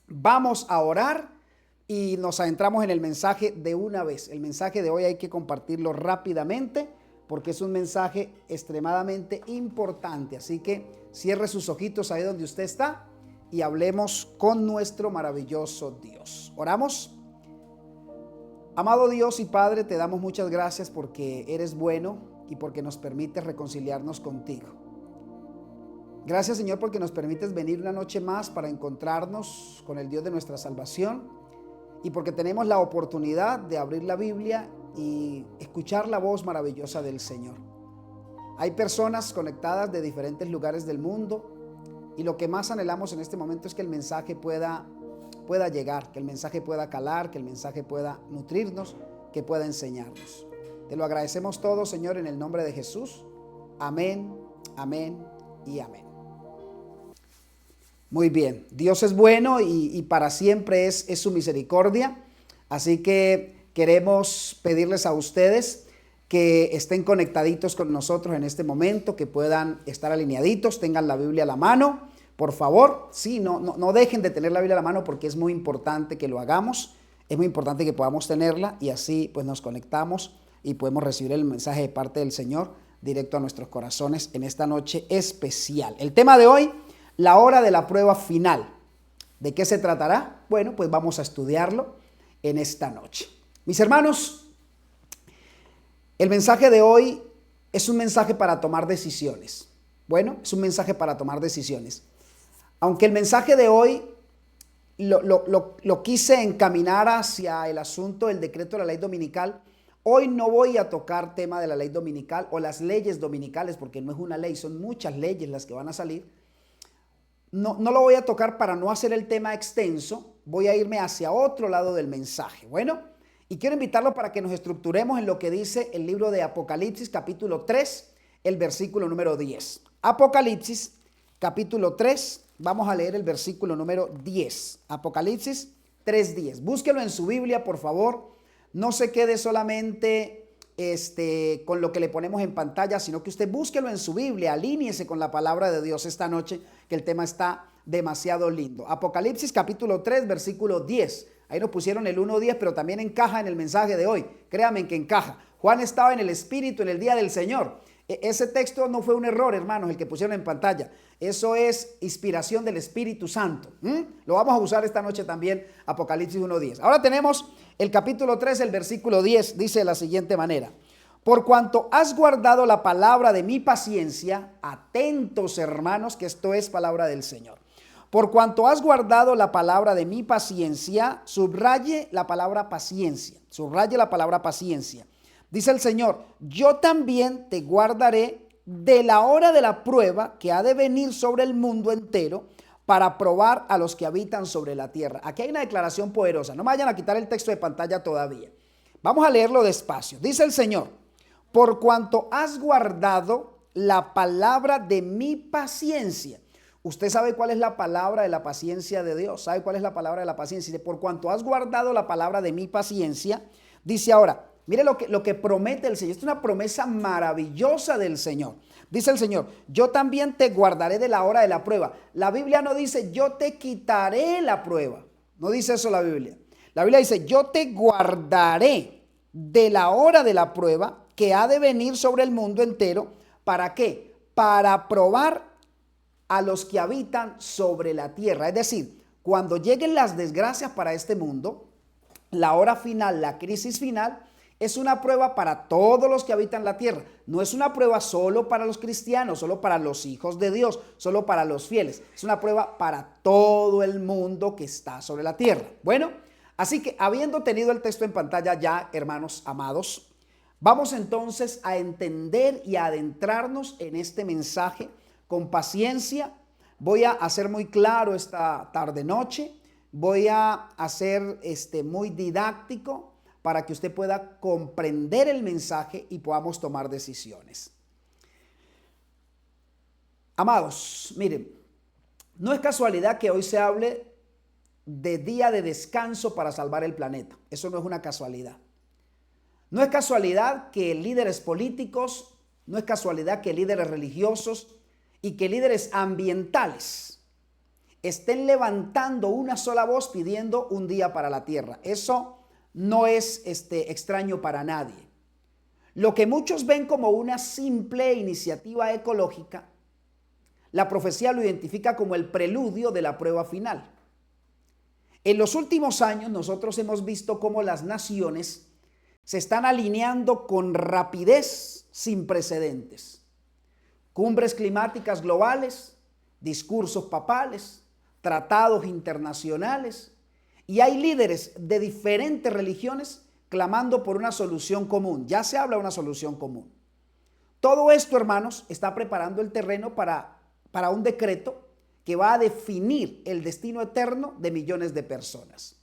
Vamos a orar y nos adentramos en el mensaje de una vez. El mensaje de hoy hay que compartirlo rápidamente porque es un mensaje extremadamente importante. Así que cierre sus ojitos ahí donde usted está y hablemos con nuestro maravilloso Dios. ¿Oramos? Amado Dios y Padre, te damos muchas gracias porque eres bueno y porque nos permites reconciliarnos contigo. Gracias, Señor, porque nos permites venir una noche más para encontrarnos con el Dios de nuestra salvación y porque tenemos la oportunidad de abrir la Biblia y escuchar la voz maravillosa del Señor. Hay personas conectadas de diferentes lugares del mundo y lo que más anhelamos en este momento es que el mensaje pueda llegar, que el mensaje pueda calar, que el mensaje pueda nutrirnos, que pueda enseñarnos. Te lo agradecemos todo, Señor, en el nombre de Jesús. Amén, amén y amén. Muy bien, Dios es bueno y para siempre es su misericordia. Así que queremos pedirles a ustedes que estén conectaditos con nosotros en este momento, que puedan estar alineaditos, tengan la Biblia a la mano. Por favor, sí, no dejen de tener la Biblia a la mano porque es muy importante que lo hagamos. Es muy importante que podamos tenerla y así pues nos conectamos y podemos recibir el mensaje de parte del Señor directo a nuestros corazones en esta noche especial. El tema de hoy: la hora de la prueba final. ¿De qué se tratará? Bueno, pues vamos a estudiarlo en esta noche. Mis hermanos, el mensaje de hoy es un mensaje para tomar decisiones. Bueno, es un mensaje para tomar decisiones. Aunque el mensaje de hoy lo quise encaminar hacia el asunto del decreto de la ley dominical, hoy no voy a tocar tema de la ley dominical o las leyes dominicales, porque no es una ley, son muchas leyes las que van a salir. No lo voy a tocar para no hacer el tema extenso, voy a irme hacia otro lado del mensaje. Bueno, y quiero invitarlo para que nos estructuremos en lo que dice el libro de Apocalipsis, capítulo 3, el versículo número 10. Apocalipsis, capítulo 3, vamos a leer el versículo número 10. Apocalipsis 3:10. Búsquelo en su Biblia, por favor. No se quede solamente con lo que le ponemos en pantalla, sino que usted búsquelo en su Biblia, alíñese con la palabra de Dios esta noche, que el tema está demasiado lindo. Apocalipsis capítulo 3, versículo 10. Ahí nos pusieron el 1:10, pero también encaja en el mensaje de hoy. Créanme que encaja. Juan estaba en el Espíritu en el día del Señor. Ese texto no fue un error, hermanos, el que pusieron en pantalla. Eso es inspiración del Espíritu Santo. Lo vamos a usar esta noche también, Apocalipsis 1:10. Ahora tenemos el capítulo 3, el versículo 10. Dice de la siguiente manera: por cuanto has guardado la palabra de mi paciencia, atentos hermanos, que esto es palabra del Señor. Por cuanto has guardado la palabra de mi paciencia, subraye la palabra paciencia, subraye la palabra paciencia. Dice el Señor: yo también te guardaré de la hora de la prueba que ha de venir sobre el mundo entero para probar a los que habitan sobre la tierra. Aquí hay una declaración poderosa. No me vayan a quitar el texto de pantalla todavía. Vamos a leerlo despacio. Dice el Señor: por cuanto has guardado la palabra de mi paciencia. Usted sabe cuál es la palabra de la paciencia de Dios. ¿Sabe cuál es la palabra de la paciencia? Dice: por cuanto has guardado la palabra de mi paciencia. Dice ahora, mire lo que promete el Señor. Es una promesa maravillosa del Señor. Dice el Señor: yo también te guardaré de la hora de la prueba. La Biblia no dice yo te quitaré la prueba. No dice eso la Biblia. La Biblia dice: yo te guardaré de la hora de la prueba que ha de venir sobre el mundo entero. ¿Para qué? Para probar a los que habitan sobre la tierra. Es decir, cuando lleguen las desgracias para este mundo, la hora final, la crisis final, es una prueba para todos los que habitan la tierra. No es una prueba solo para los cristianos, solo para los hijos de Dios, solo para los fieles. Es una prueba para todo el mundo que está sobre la tierra. Bueno, así que habiendo tenido el texto en pantalla ya, hermanos amados, vamos entonces a entender y a adentrarnos en este mensaje con paciencia. Voy a hacer muy claro esta tarde noche. Voy a hacer muy didáctico para que usted pueda comprender el mensaje y podamos tomar decisiones. Amados, miren, no es casualidad que hoy se hable de día de descanso para salvar el planeta. Eso no es una casualidad. No es casualidad que líderes políticos, no es casualidad que líderes religiosos y que líderes ambientales estén levantando una sola voz pidiendo un día para la tierra. Eso no es extraño para nadie. Lo que muchos ven como una simple iniciativa ecológica, la profecía lo identifica como el preludio de la prueba final. En los últimos años nosotros hemos visto cómo las naciones se están alineando con rapidez sin precedentes. Cumbres climáticas globales, discursos papales, tratados internacionales, y hay líderes de diferentes religiones clamando por una solución común. Ya se habla de una solución común. Todo esto, hermanos, está preparando el terreno para un decreto que va a definir el destino eterno de millones de personas.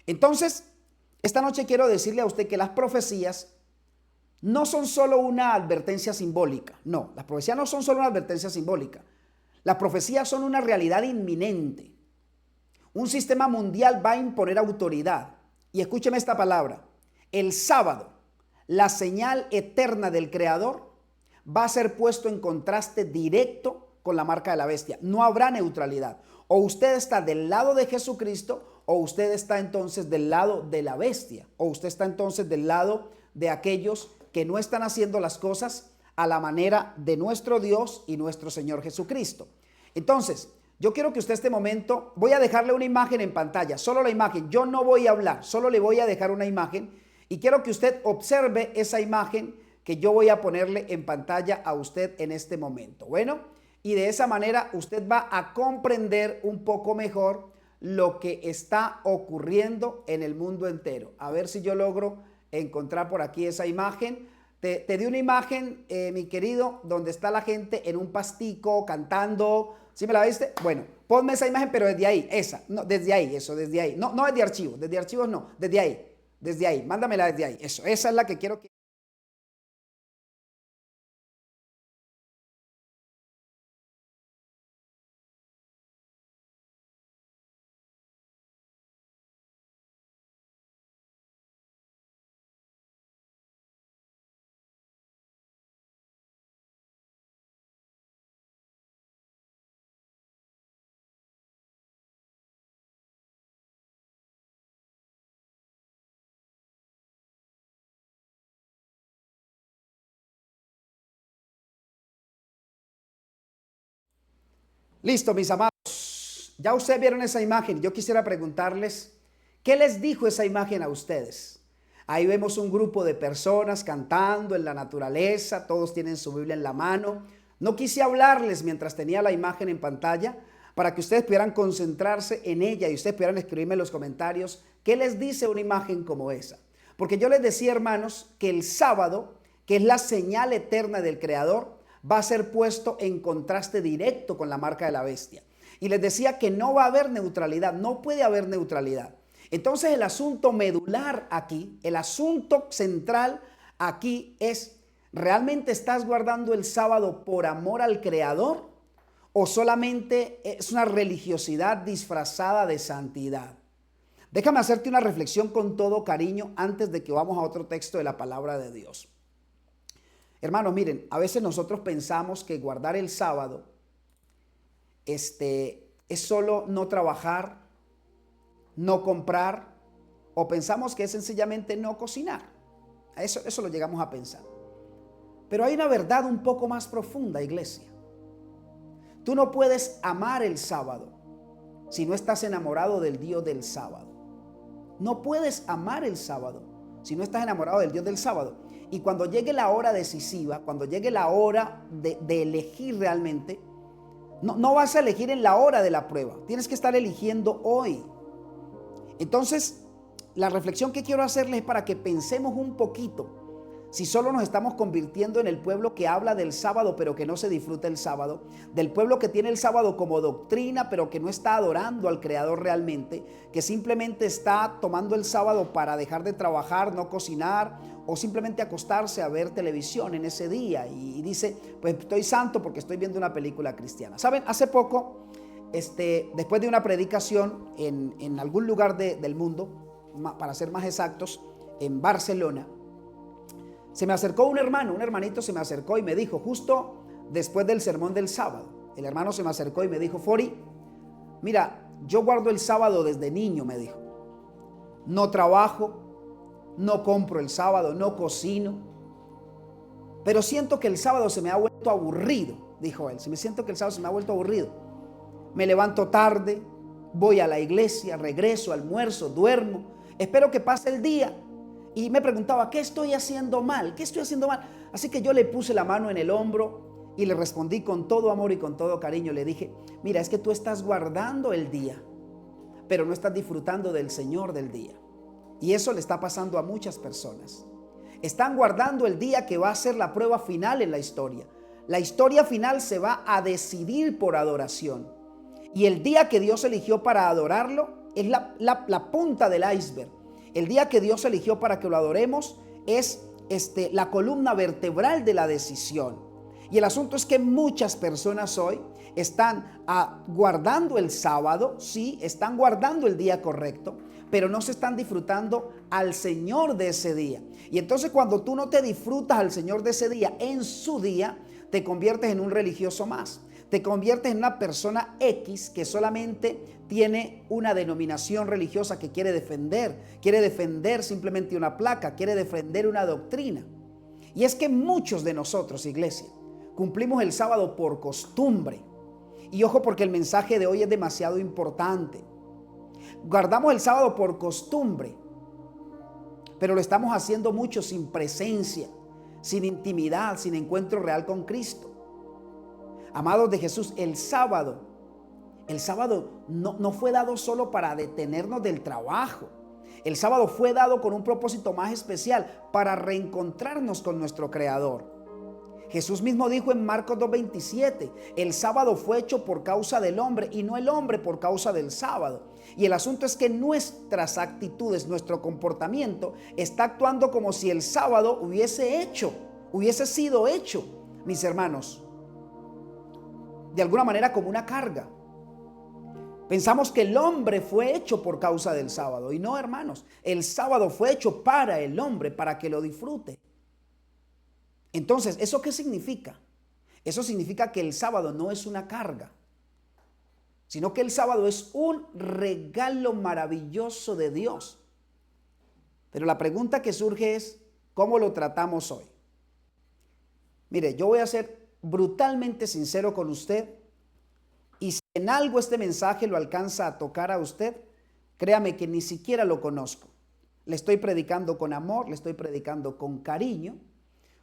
Entonces, esta noche quiero decirle a usted que las profecías no son solo una advertencia simbólica. No, las profecías no son solo una advertencia simbólica. Las profecías son una realidad inminente. Un sistema mundial va a imponer autoridad. Y escúcheme esta palabra. El sábado, la señal eterna del Creador va a ser puesto en contraste directo con la marca de la bestia. No habrá neutralidad. O usted está del lado de Jesucristo, o usted está entonces del lado de la bestia, o usted está entonces del lado de aquellos que no están haciendo las cosas a la manera de nuestro Dios y nuestro Señor Jesucristo. Entonces, yo quiero que usted este momento, voy a dejarle una imagen en pantalla, solo la imagen, yo no voy a hablar, solo le voy a dejar una imagen y quiero que usted observe esa imagen que yo voy a ponerle en pantalla a usted en este momento. Bueno, y de esa manera usted va a comprender un poco mejor lo que está ocurriendo en el mundo entero. A ver si yo logro encontrar por aquí esa imagen. Te di una imagen, mi querido, donde está la gente en un pastico cantando. ¿Sí me la viste? Bueno, ponme esa imagen, pero desde ahí, esa. No, desde ahí, eso, desde ahí. No, no desde archivos no, desde ahí, mándamela desde ahí. Eso, esa es la que quiero que... Listo, mis amados. Ya ustedes vieron esa imagen. Yo quisiera preguntarles, ¿qué les dijo esa imagen a ustedes? Ahí vemos un grupo de personas cantando en la naturaleza, todos tienen su Biblia en la mano. No quise hablarles mientras tenía la imagen en pantalla para que ustedes pudieran concentrarse en ella y ustedes pudieran escribirme en los comentarios qué les dice una imagen como esa. Porque yo les decía, hermanos, que el sábado, que es la señal eterna del Creador, va a ser puesto en contraste directo con la marca de la bestia. Y les decía que no va a haber neutralidad, no puede haber neutralidad. Entonces el asunto medular aquí, el asunto central aquí es, ¿realmente estás guardando el sábado por amor al Creador o solamente es una religiosidad disfrazada de santidad? Déjame hacerte una reflexión con todo cariño antes de que vamos a otro texto de la palabra de Dios. Hermanos, miren, a veces nosotros pensamos que guardar el sábado es solo no trabajar, no comprar, o pensamos que es sencillamente no cocinar. Eso lo llegamos a pensar. Pero hay una verdad un poco más profunda, iglesia. Tú no puedes amar el sábado si no estás enamorado del Dios del sábado. No puedes amar el sábado si no estás enamorado del Dios del sábado. Y cuando llegue la hora decisiva, cuando llegue la hora de elegir realmente, no vas a elegir en la hora de la prueba. Tienes que estar eligiendo hoy. Entonces, la reflexión que quiero hacerles es para que pensemos un poquito. Si solo nos estamos convirtiendo en el pueblo que habla del sábado pero que no se disfruta el sábado, del pueblo que tiene el sábado como doctrina pero que no está adorando al Creador realmente, que simplemente está tomando el sábado para dejar de trabajar, no cocinar o simplemente acostarse a ver televisión en ese día y dice, pues estoy santo porque estoy viendo una película cristiana. ¿Saben? Hace poco, después de una predicación en algún lugar del mundo, para ser más exactos, en Barcelona, se me acercó un hermanito se me acercó y me dijo, justo después del sermón del sábado, el hermano se me acercó y me dijo, Fori, Mira, yo guardo el sábado desde niño, me dijo. No trabajo, no compro el sábado, no cocino. Pero siento que el sábado se me ha vuelto aburrido, dijo él. Si me siento que el sábado se me ha vuelto aburrido. Me levanto tarde, voy a la iglesia, regreso, almuerzo, duermo. Espero que pase el día. Y me preguntaba, ¿qué estoy haciendo mal? ¿Qué estoy haciendo mal? Así que yo le puse la mano en el hombro y le respondí con todo amor y con todo cariño. Le dije, mira, es que tú estás guardando el día, pero no estás disfrutando del Señor del día. Y eso le está pasando a muchas personas. Están guardando el día que va a ser la prueba final en la historia. La historia final se va a decidir por adoración. Y el día que Dios eligió para adorarlo es la punta del iceberg. El día que Dios eligió para que lo adoremos es la columna vertebral de la decisión. Y el asunto es que muchas personas hoy están guardando el sábado, sí, están guardando el día correcto, pero no se están disfrutando al Señor de ese día. Y entonces cuando tú no te disfrutas al Señor de ese día en su día, te conviertes en un religioso más. Te conviertes en una persona X que solamente tiene una denominación religiosa que quiere defender simplemente una placa, quiere defender una doctrina. Y es que muchos de nosotros, iglesia, cumplimos el sábado por costumbre. Y ojo, porque el mensaje de hoy es demasiado importante. Guardamos el sábado por costumbre, pero lo estamos haciendo mucho sin presencia, sin intimidad, sin encuentro real con Cristo. Amados de Jesús, el sábado no fue dado solo para detenernos del trabajo. El sábado fue dado con un propósito más especial, para reencontrarnos con nuestro Creador. Jesús mismo dijo en Marcos 2:27, el sábado fue hecho por causa del hombre y no el hombre por causa del sábado. Y el asunto es que nuestras actitudes, nuestro comportamiento está actuando como si el sábado hubiese sido hecho, mis hermanos, de alguna manera como una carga. Pensamos que el hombre fue hecho por causa del sábado y no, hermanos, el sábado fue hecho para el hombre, para que lo disfrute. Entonces, ¿eso qué significa? Eso significa que el sábado no es una carga, sino que el sábado es un regalo maravilloso de Dios. Pero la pregunta que surge es, ¿cómo lo tratamos hoy? Mire, yo voy a ser brutalmente sincero con usted, y si en algo este mensaje lo alcanza a tocar a usted, créame que ni siquiera lo conozco. Le estoy predicando con amor, le estoy predicando con cariño,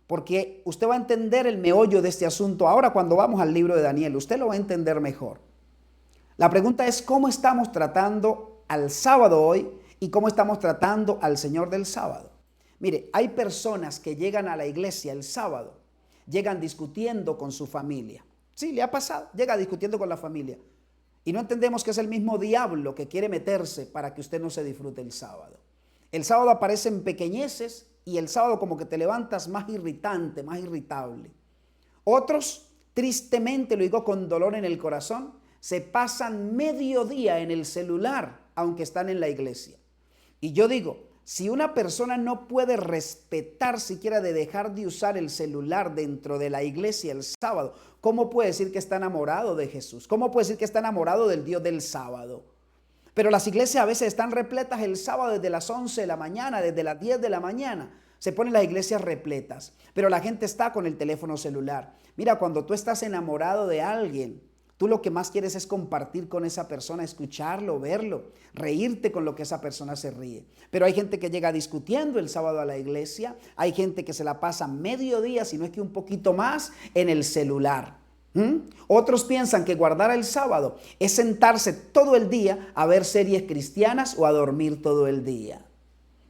porque usted va a entender el meollo de este asunto ahora cuando vamos al libro de Daniel. Usted lo va a entender mejor. La pregunta es, ¿cómo estamos tratando al sábado hoy y cómo estamos tratando al Señor del sábado? Mire, hay personas que llegan a la iglesia el sábado, llegan discutiendo con su familia. Sí, le ha pasado, llega discutiendo con la familia. Y no entendemos que es el mismo diablo que quiere meterse para que usted no se disfrute el sábado. El sábado aparecen pequeñeces y el sábado como que te levantas más irritante, más irritable. Otros, tristemente, lo digo con dolor en el corazón, se pasan medio día en el celular, aunque están en la iglesia. Y yo digo, si una persona no puede respetar siquiera de dejar de usar el celular dentro de la iglesia el sábado, ¿cómo puede decir que está enamorado de Jesús? ¿Cómo puede decir que está enamorado del Dios del sábado? Pero las iglesias a veces están repletas el sábado desde las 11 de la mañana, desde las 10 de la mañana. Se ponen las iglesias repletas, pero la gente está con el teléfono celular. Mira, cuando tú estás enamorado de alguien, tú lo que más quieres es compartir con esa persona, escucharlo, verlo, reírte con lo que esa persona se ríe. Pero hay gente que llega discutiendo el sábado a la iglesia, hay gente que se la pasa mediodía, si no es que un poquito más, en el celular. Otros piensan que guardar el sábado es sentarse todo el día a ver series cristianas o a dormir todo el día.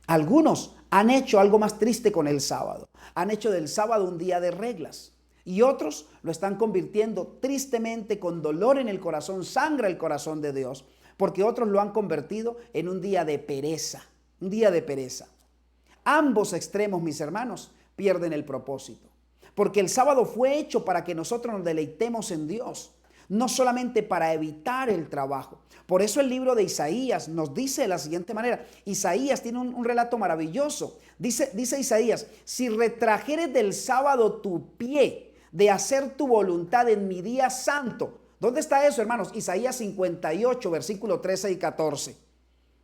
Algunos han hecho algo más triste con el sábado. Han hecho del sábado un día de reglas. Y otros lo están convirtiendo tristemente, con dolor en el corazón, sangra el corazón de Dios, porque otros lo han convertido en un día de pereza, un día de pereza. Ambos extremos, mis hermanos, pierden el propósito. Porque el sábado fue hecho para que nosotros nos deleitemos en Dios, no solamente para evitar el trabajo. Por eso el libro de Isaías nos dice de la siguiente manera. Isaías tiene un relato maravilloso. Dice Isaías, si retrajeres del sábado tu pie de hacer tu voluntad en mi día santo, ¿Dónde está eso, hermanos? Isaías 58, versículo 13 y 14.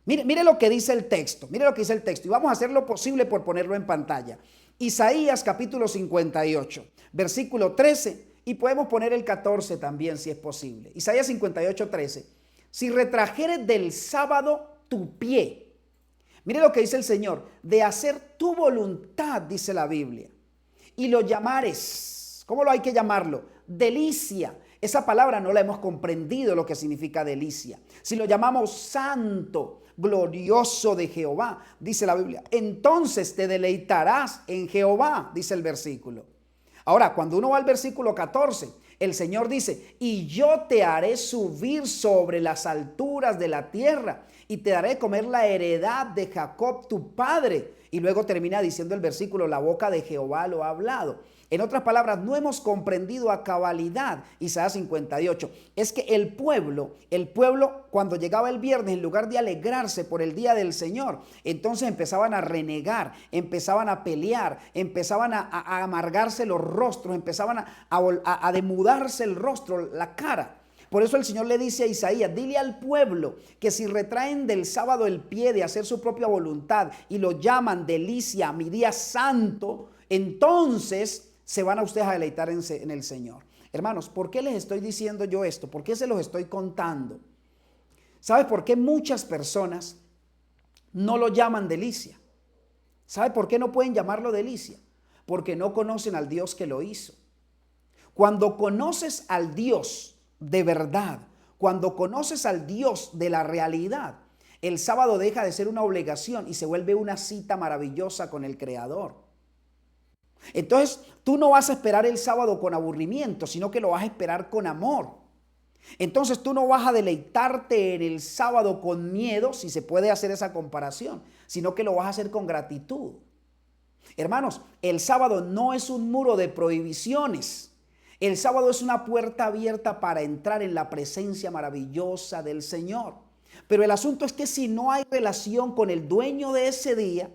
Mire lo que dice el texto, mire lo que dice el texto. Y vamos a hacer lo posible por ponerlo en pantalla. Isaías capítulo 58, versículo 13. Y podemos poner el 14 también si es posible. Isaías 58, 13. Si retrajeres del sábado tu pie. Mire lo que dice el Señor. De hacer tu voluntad, dice la Biblia. Y lo llamares. ¿Cómo lo hay que llamarlo? Delicia. Esa palabra no la hemos comprendido lo que significa delicia. Si lo llamamos santo, glorioso de Jehová, dice la Biblia, entonces te deleitarás en Jehová, dice el versículo. Ahora, cuando uno va al versículo 14, el Señor dice, y yo te haré subir sobre las alturas de la tierra y te daré comer la heredad de Jacob tu padre. Y luego termina diciendo el versículo, la boca de Jehová lo ha hablado. En otras palabras, no hemos comprendido a cabalidad Isaías 58. Es que el pueblo, cuando llegaba el viernes, en lugar de alegrarse por el día del Señor, entonces empezaban a renegar, empezaban a pelear, empezaban a amargarse los rostros, empezaban a demudarse el rostro, la cara. Por eso el Señor le dice a Isaías, dile al pueblo que si retraen del sábado el pie de hacer su propia voluntad y lo llaman delicia, mi día santo, entonces se van a ustedes a deleitar en el Señor. Hermanos, ¿por qué les estoy diciendo yo esto? ¿Por qué se los estoy contando? ¿Sabe por qué muchas personas no lo llaman delicia? ¿Sabe por qué no pueden llamarlo delicia? Porque no conocen al Dios que lo hizo. Cuando conoces al Dios de verdad, cuando conoces al Dios de la realidad, el sábado deja de ser una obligación y se vuelve una cita maravillosa con el Creador. Entonces, tú no vas a esperar el sábado con aburrimiento, sino que lo vas a esperar con amor. Entonces, tú no vas a deleitarte en el sábado con miedo, si se puede hacer esa comparación, sino que lo vas a hacer con gratitud. Hermanos, el sábado no es un muro de prohibiciones. El sábado es una puerta abierta para entrar en la presencia maravillosa del Señor. Pero el asunto es que si no hay relación con el dueño de ese día,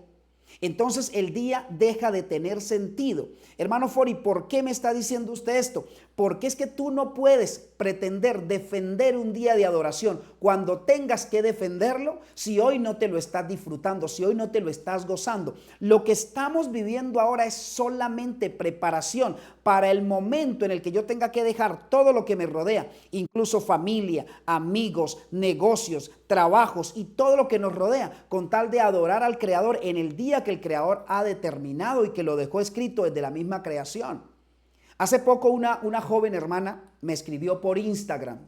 entonces el día deja de tener sentido. Hermano Fori, ¿por qué me está diciendo usted esto? Porque es que tú no puedes pretender defender un día de adoración cuando tengas que defenderlo si hoy no te lo estás disfrutando, si hoy no te lo estás gozando. Lo que estamos viviendo ahora es solamente preparación para el momento en el que yo tenga que dejar todo lo que me rodea, incluso familia, amigos, negocios, trabajos y todo lo que nos rodea, con tal de adorar al Creador en el día que el Creador ha determinado y que lo dejó escrito desde la misma creación. Hace poco una joven hermana me escribió por Instagram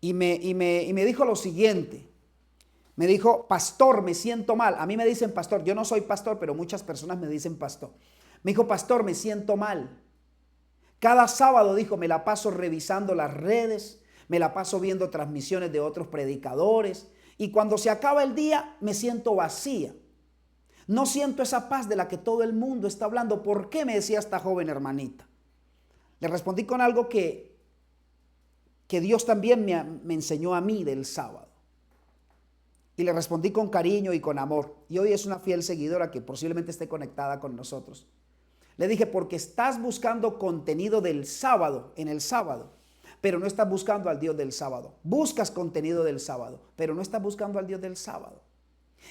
y me dijo lo siguiente. Me dijo, pastor, me siento mal. A mí me dicen pastor, yo no soy pastor, pero muchas personas me dicen pastor. Me dijo, pastor, me siento mal. Cada sábado, dijo, me la paso revisando las redes, me la paso viendo transmisiones de otros predicadores y cuando se acaba el día me siento vacía. No siento esa paz de la que todo el mundo está hablando. ¿Por qué? Me decía esta joven hermanita. Le respondí con algo que Dios también me enseñó a mí del sábado. Y le respondí con cariño y con amor. Y hoy es una fiel seguidora que posiblemente esté conectada con nosotros. Le dije, porque estás buscando contenido del sábado, en el sábado, pero no estás buscando al Dios del sábado. Buscas contenido del sábado, pero no estás buscando al Dios del sábado.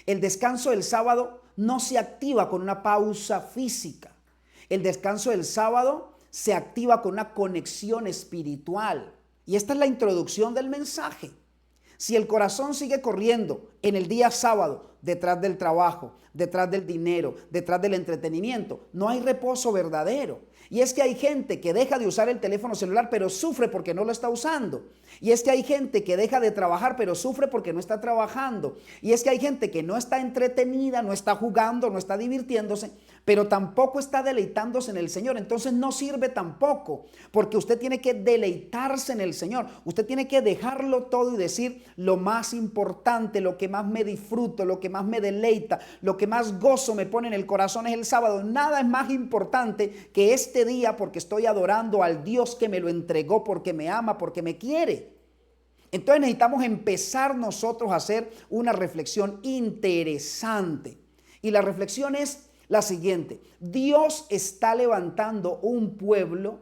El descanso del sábado no se activa con una pausa física. El descanso del sábado se activa con una conexión espiritual. Y esta es la introducción del mensaje. Si el corazón sigue corriendo en el día sábado, detrás del trabajo, detrás del dinero, detrás del entretenimiento, no hay reposo verdadero. Y es que hay gente que deja de usar el teléfono celular, pero sufre porque no lo está usando. Y es que hay gente que deja de trabajar, pero sufre porque no está trabajando. Y es que hay gente que no está entretenida, no está jugando, no está divirtiéndose, pero tampoco está deleitándose en el Señor. Entonces no sirve tampoco, porque usted tiene que deleitarse en el Señor. Usted tiene que dejarlo todo y decir lo más importante, lo que más me disfruto, lo que más me deleita, lo que más gozo me pone en el corazón es el sábado. Nada es más importante que este día, porque estoy adorando al Dios que me lo entregó, porque me ama, porque me quiere. Entonces necesitamos empezar nosotros a hacer una reflexión interesante. Y la reflexión es la siguiente: Dios está levantando un pueblo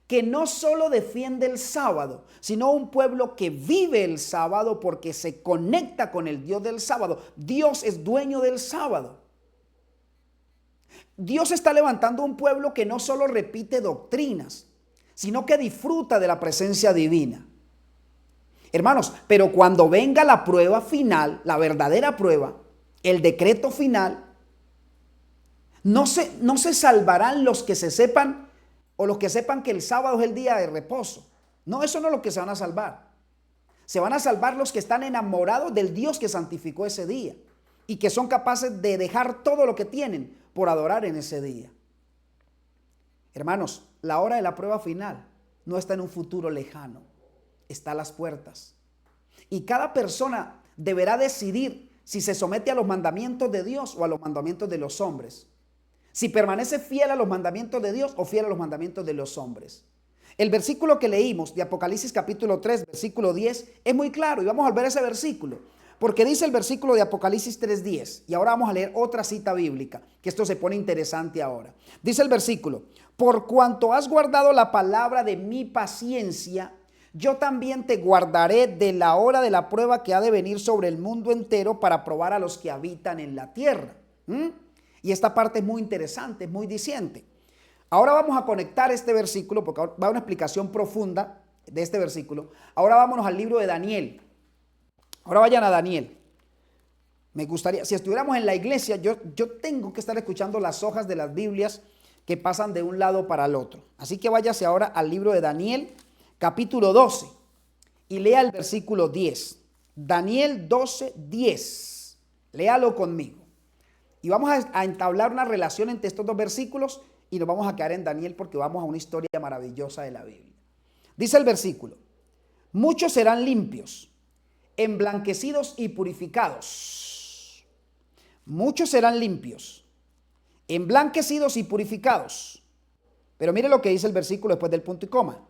que no solo defiende el sábado, sino un pueblo que vive el sábado porque se conecta con el Dios del sábado. Dios es dueño del sábado. Dios está levantando un pueblo que no solo repite doctrinas, sino que disfruta de la presencia divina. Hermanos, pero cuando venga la prueba final, la verdadera prueba, el decreto final, no se salvarán los que se sepan o los que sepan que el sábado es el día de reposo. No, eso no es lo que se van a salvar. Se van a salvar los que están enamorados del Dios que santificó ese día y que son capaces de dejar todo lo que tienen por adorar en ese día. Hermanos, la hora de la prueba final no está en un futuro lejano, está a las puertas. Y cada persona deberá decidir si se somete a los mandamientos de Dios o a los mandamientos de los hombres. Si permanece fiel a los mandamientos de Dios o fiel a los mandamientos de los hombres. El versículo que leímos de Apocalipsis capítulo 3, versículo 10, es muy claro y vamos a ver ese versículo. Porque dice el versículo de Apocalipsis 3:10, y ahora vamos a leer otra cita bíblica, que esto se pone interesante ahora. Dice el versículo: por cuanto has guardado la palabra de mi paciencia, yo también te guardaré de la hora de la prueba que ha de venir sobre el mundo entero para probar a los que habitan en la tierra. Y esta parte es muy interesante, es muy diciente. Ahora vamos a conectar este versículo, porque va a una explicación profunda de este versículo. Ahora vámonos al libro de Daniel. Ahora vayan a Daniel. Me gustaría, si estuviéramos en la iglesia, yo tengo que estar escuchando las hojas de las Biblias que pasan de un lado para el otro. Así que váyase ahora al libro de Daniel, capítulo 12, y lea el versículo 10. Daniel 12:10. Léalo conmigo. Y vamos a entablar una relación entre estos dos versículos y nos vamos a quedar en Daniel porque vamos a una historia maravillosa de la Biblia. Dice el versículo: muchos serán limpios, emblanquecidos y purificados. Muchos serán limpios, emblanquecidos y purificados. Pero mire lo que dice el versículo después del punto y coma.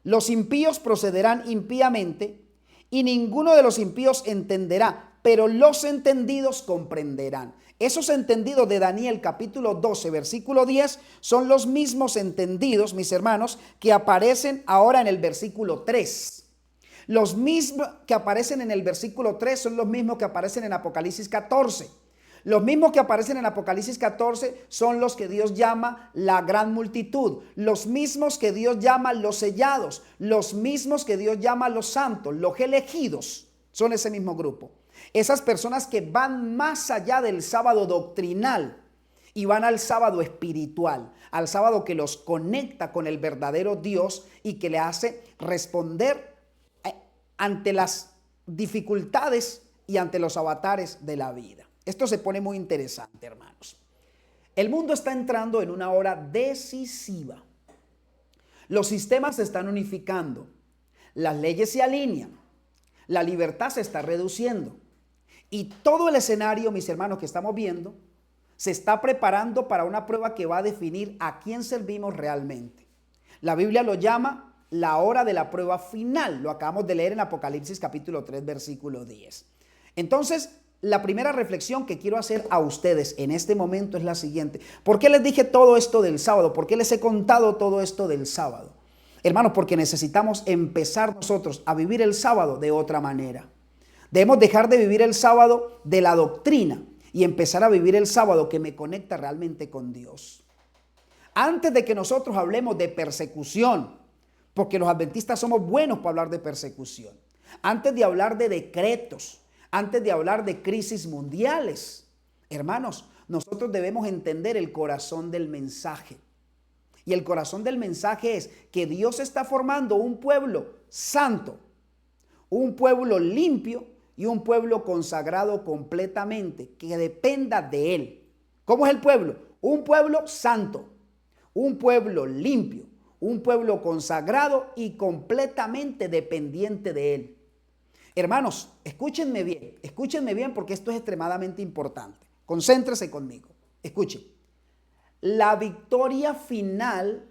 Los impíos procederán impíamente y ninguno de los impíos entenderá, pero los entendidos comprenderán. Esos entendidos de Daniel capítulo 12, versículo 10, son los mismos entendidos, mis hermanos, que aparecen ahora en el versículo 3. Los mismos que aparecen en el versículo 3 son los mismos que aparecen en Apocalipsis 14. Los mismos que aparecen en Apocalipsis 14 son los que Dios llama la gran multitud. Los mismos que Dios llama los sellados. Los mismos que Dios llama los santos, los elegidos. Son ese mismo grupo. Esas personas que van más allá del sábado doctrinal y van al sábado espiritual, al sábado que los conecta con el verdadero Dios y que le hace responder ante las dificultades y ante los avatares de la vida. Esto se pone muy interesante, hermanos. El mundo está entrando en una hora decisiva. Los sistemas se están unificando. Las leyes se alinean. La libertad se está reduciendo. Y todo el escenario, mis hermanos, que estamos viendo, se está preparando para una prueba que va a definir a quién servimos realmente. La Biblia lo llama la hora de la prueba final. Lo acabamos de leer en Apocalipsis capítulo 3, versículo 10. Entonces, la primera reflexión que quiero hacer a ustedes en este momento es la siguiente. ¿Por qué les dije todo esto del sábado? ¿Por qué les he contado todo esto del sábado? Hermanos, porque necesitamos empezar nosotros a vivir el sábado de otra manera. Debemos dejar de vivir el sábado de la doctrina y empezar a vivir el sábado que me conecta realmente con Dios. Antes de que nosotros hablemos de persecución, porque los adventistas somos buenos para hablar de persecución, antes de hablar de decretos, antes de hablar de crisis mundiales, hermanos, nosotros debemos entender el corazón del mensaje. Y el corazón del mensaje es que Dios está formando un pueblo santo, un pueblo limpio y un pueblo consagrado completamente, que dependa de Él. ¿Cómo es el pueblo? Un pueblo santo, un pueblo limpio, un pueblo consagrado y completamente dependiente de Él. Hermanos, escúchenme bien porque esto es extremadamente importante. Concéntrese conmigo. Escuchen. La victoria final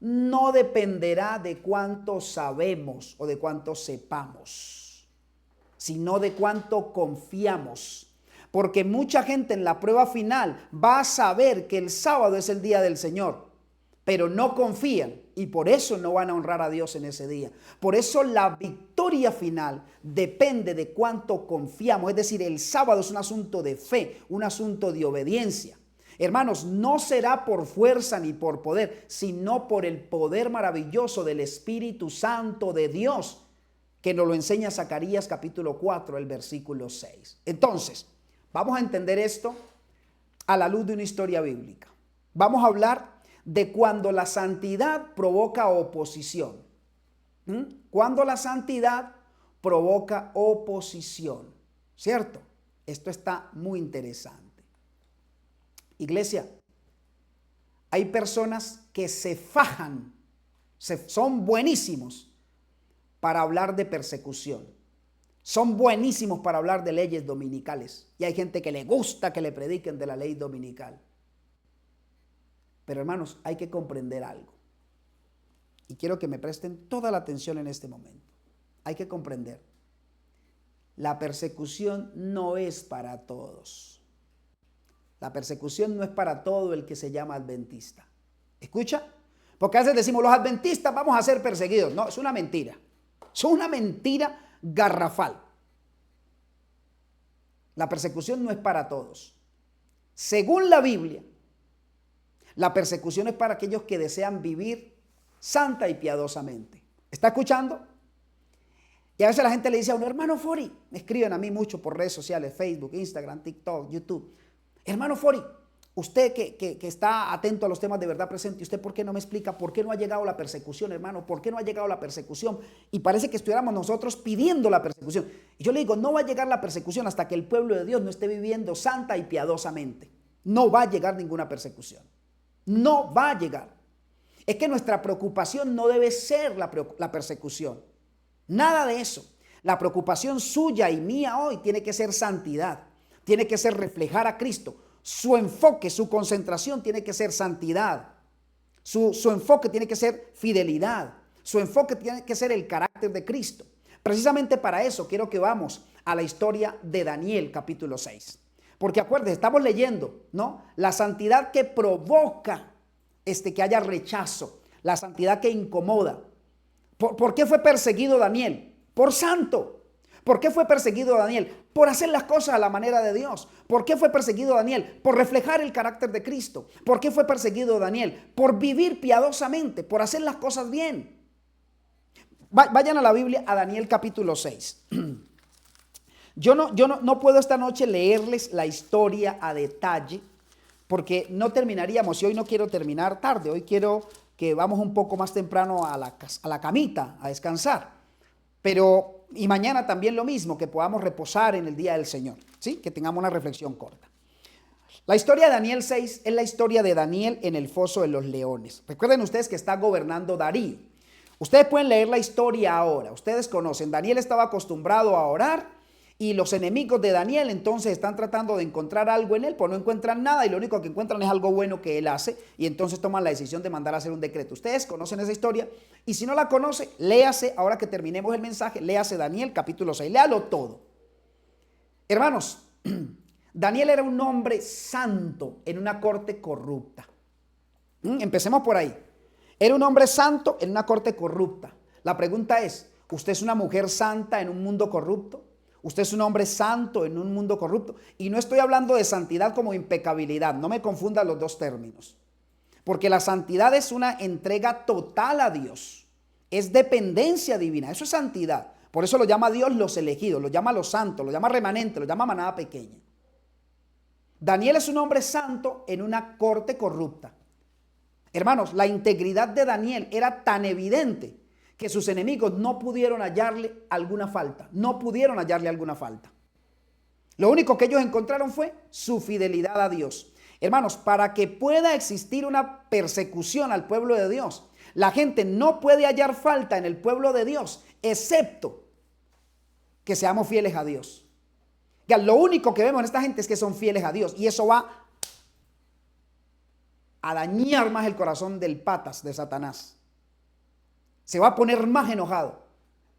no dependerá de cuánto sabemos o de cuánto sepamos, sino de cuánto confiamos. Porque mucha gente en la prueba final va a saber que el sábado es el día del Señor, pero no confían y por eso no van a honrar a Dios en ese día. Por eso la victoria final depende de cuánto confiamos. Es decir, el sábado es un asunto de fe, un asunto de obediencia. Hermanos, no será por fuerza ni por poder, sino por el poder maravilloso del Espíritu Santo de Dios, que nos lo enseña Zacarías capítulo 4, el versículo 6. Entonces, vamos a entender esto a la luz de una historia bíblica. Vamos a hablar de cuando la santidad provoca oposición. Cuando la santidad provoca oposición, ¿cierto? Esto está muy interesante. Iglesia, hay personas que se fajan, son buenísimos para hablar de persecución. Son buenísimos para hablar de leyes dominicales. Y hay gente que le gusta que le prediquen de la ley dominical. Pero hermanos, hay que comprender algo. Y quiero que me presten toda la atención en este momento. Hay que comprender. La persecución no es para todos. La persecución no es para todo el que se llama adventista. ¿Escucha? Porque a veces decimos, los adventistas vamos a ser perseguidos. No, es una mentira. Es una mentira garrafal. La persecución no es para todos. Según la Biblia, la persecución es para aquellos que desean vivir santa y piadosamente. ¿Está escuchando? Y a veces la gente le dice a uno, hermano Fori, me escriben a mí mucho por redes sociales, Facebook, Instagram, TikTok, YouTube. Hermano Fori, usted que está atento a los temas de verdad presente, ¿usted por qué no me explica por qué no ha llegado la persecución, hermano? ¿Por qué no ha llegado la persecución? Y parece que estuviéramos nosotros pidiendo la persecución. Y yo le digo, no va a llegar la persecución hasta que el pueblo de Dios no esté viviendo santa y piadosamente. No va a llegar ninguna persecución. No va a llegar. Es que nuestra preocupación no debe ser la persecución. Nada de eso. La preocupación suya y mía hoy tiene que ser santidad. Tiene que ser reflejar a Cristo. Su enfoque, su concentración tiene que ser santidad. Su enfoque tiene que ser fidelidad. Su enfoque tiene que ser el carácter de Cristo. Precisamente para eso quiero que vamos a la historia de Daniel capítulo 6. Porque acuérdense, estamos leyendo, ¿no? La santidad que provoca que haya rechazo. La santidad que incomoda. ¿Por qué fue perseguido Daniel? Por santo. ¿Por qué fue perseguido Daniel? Por hacer las cosas a la manera de Dios. ¿Por qué fue perseguido Daniel? Por reflejar el carácter de Cristo. ¿Por qué fue perseguido Daniel? Por vivir piadosamente, por hacer las cosas bien. Vayan a la Biblia, a Daniel capítulo 6. Yo no puedo esta noche leerles la historia a detalle, porque no terminaríamos, y hoy no quiero terminar tarde, hoy quiero que vamos un poco más temprano a la camita, a descansar. Pero, y mañana también lo mismo, que podamos reposar en el día del Señor, ¿sí? Que tengamos una reflexión corta. La historia de Daniel 6 es la historia de Daniel en el foso de los leones. Recuerden ustedes que está gobernando Darío. Ustedes pueden leer la historia ahora. Ustedes conocen, Daniel estaba acostumbrado a orar y los enemigos de Daniel entonces están tratando de encontrar algo en él, pero no encuentran nada y lo único que encuentran es algo bueno que él hace y entonces toman la decisión de mandar a hacer un decreto. Ustedes conocen esa historia y si no la conoce, léase, ahora que terminemos el mensaje, léase Daniel capítulo 6, léalo todo. Hermanos, Daniel era un hombre santo en una corte corrupta. Empecemos por ahí. Era un hombre santo en una corte corrupta. La pregunta es, ¿usted es una mujer santa en un mundo corrupto? ¿Usted es un hombre santo en un mundo corrupto? Y no estoy hablando de santidad como impecabilidad, no me confundan los dos términos. Porque la santidad es una entrega total a Dios, es dependencia divina, eso es santidad. Por eso lo llama Dios los elegidos, lo llama los santos, lo llama remanente, lo llama manada pequeña. Daniel es un hombre santo en una corte corrupta. Hermanos, la integridad de Daniel era tan evidente que sus enemigos no pudieron hallarle alguna falta. No pudieron hallarle alguna falta. Lo único que ellos encontraron fue su fidelidad a Dios. Hermanos, para que pueda existir una persecución al pueblo de Dios, la gente no puede hallar falta en el pueblo de Dios, excepto que seamos fieles a Dios. Ya, lo único que vemos en esta gente es que son fieles a Dios y eso va a dañar más el corazón del patas de Satanás. Se va a poner más enojado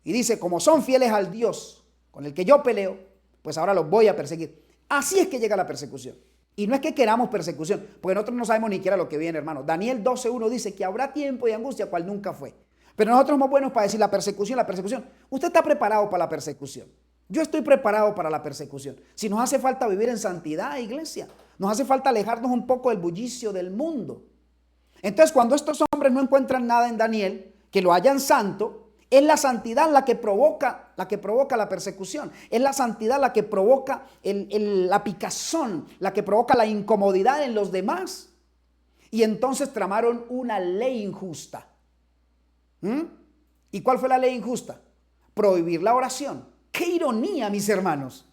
y dice, como son fieles al Dios con el que yo peleo, pues ahora los voy a perseguir. Así es que llega la persecución. Y no es que queramos persecución, porque nosotros no sabemos ni siquiera lo que viene, hermano. Daniel 12:1 dice que habrá tiempo de angustia cual nunca fue. Pero nosotros somos buenos para decir la persecución, la persecución. Usted está preparado para la persecución. Yo estoy preparado para la persecución. Si nos hace falta vivir en santidad, iglesia, nos hace falta alejarnos un poco del bullicio del mundo. Entonces, cuando estos hombres no encuentran nada en Daniel, que lo hallan santo, es la santidad la que provoca la persecución. Es la santidad la que provoca la picazón, la que provoca la incomodidad en los demás. Y entonces tramaron una ley injusta. ¿Y cuál fue la ley injusta? Prohibir la oración. ¡Qué ironía, mis hermanos!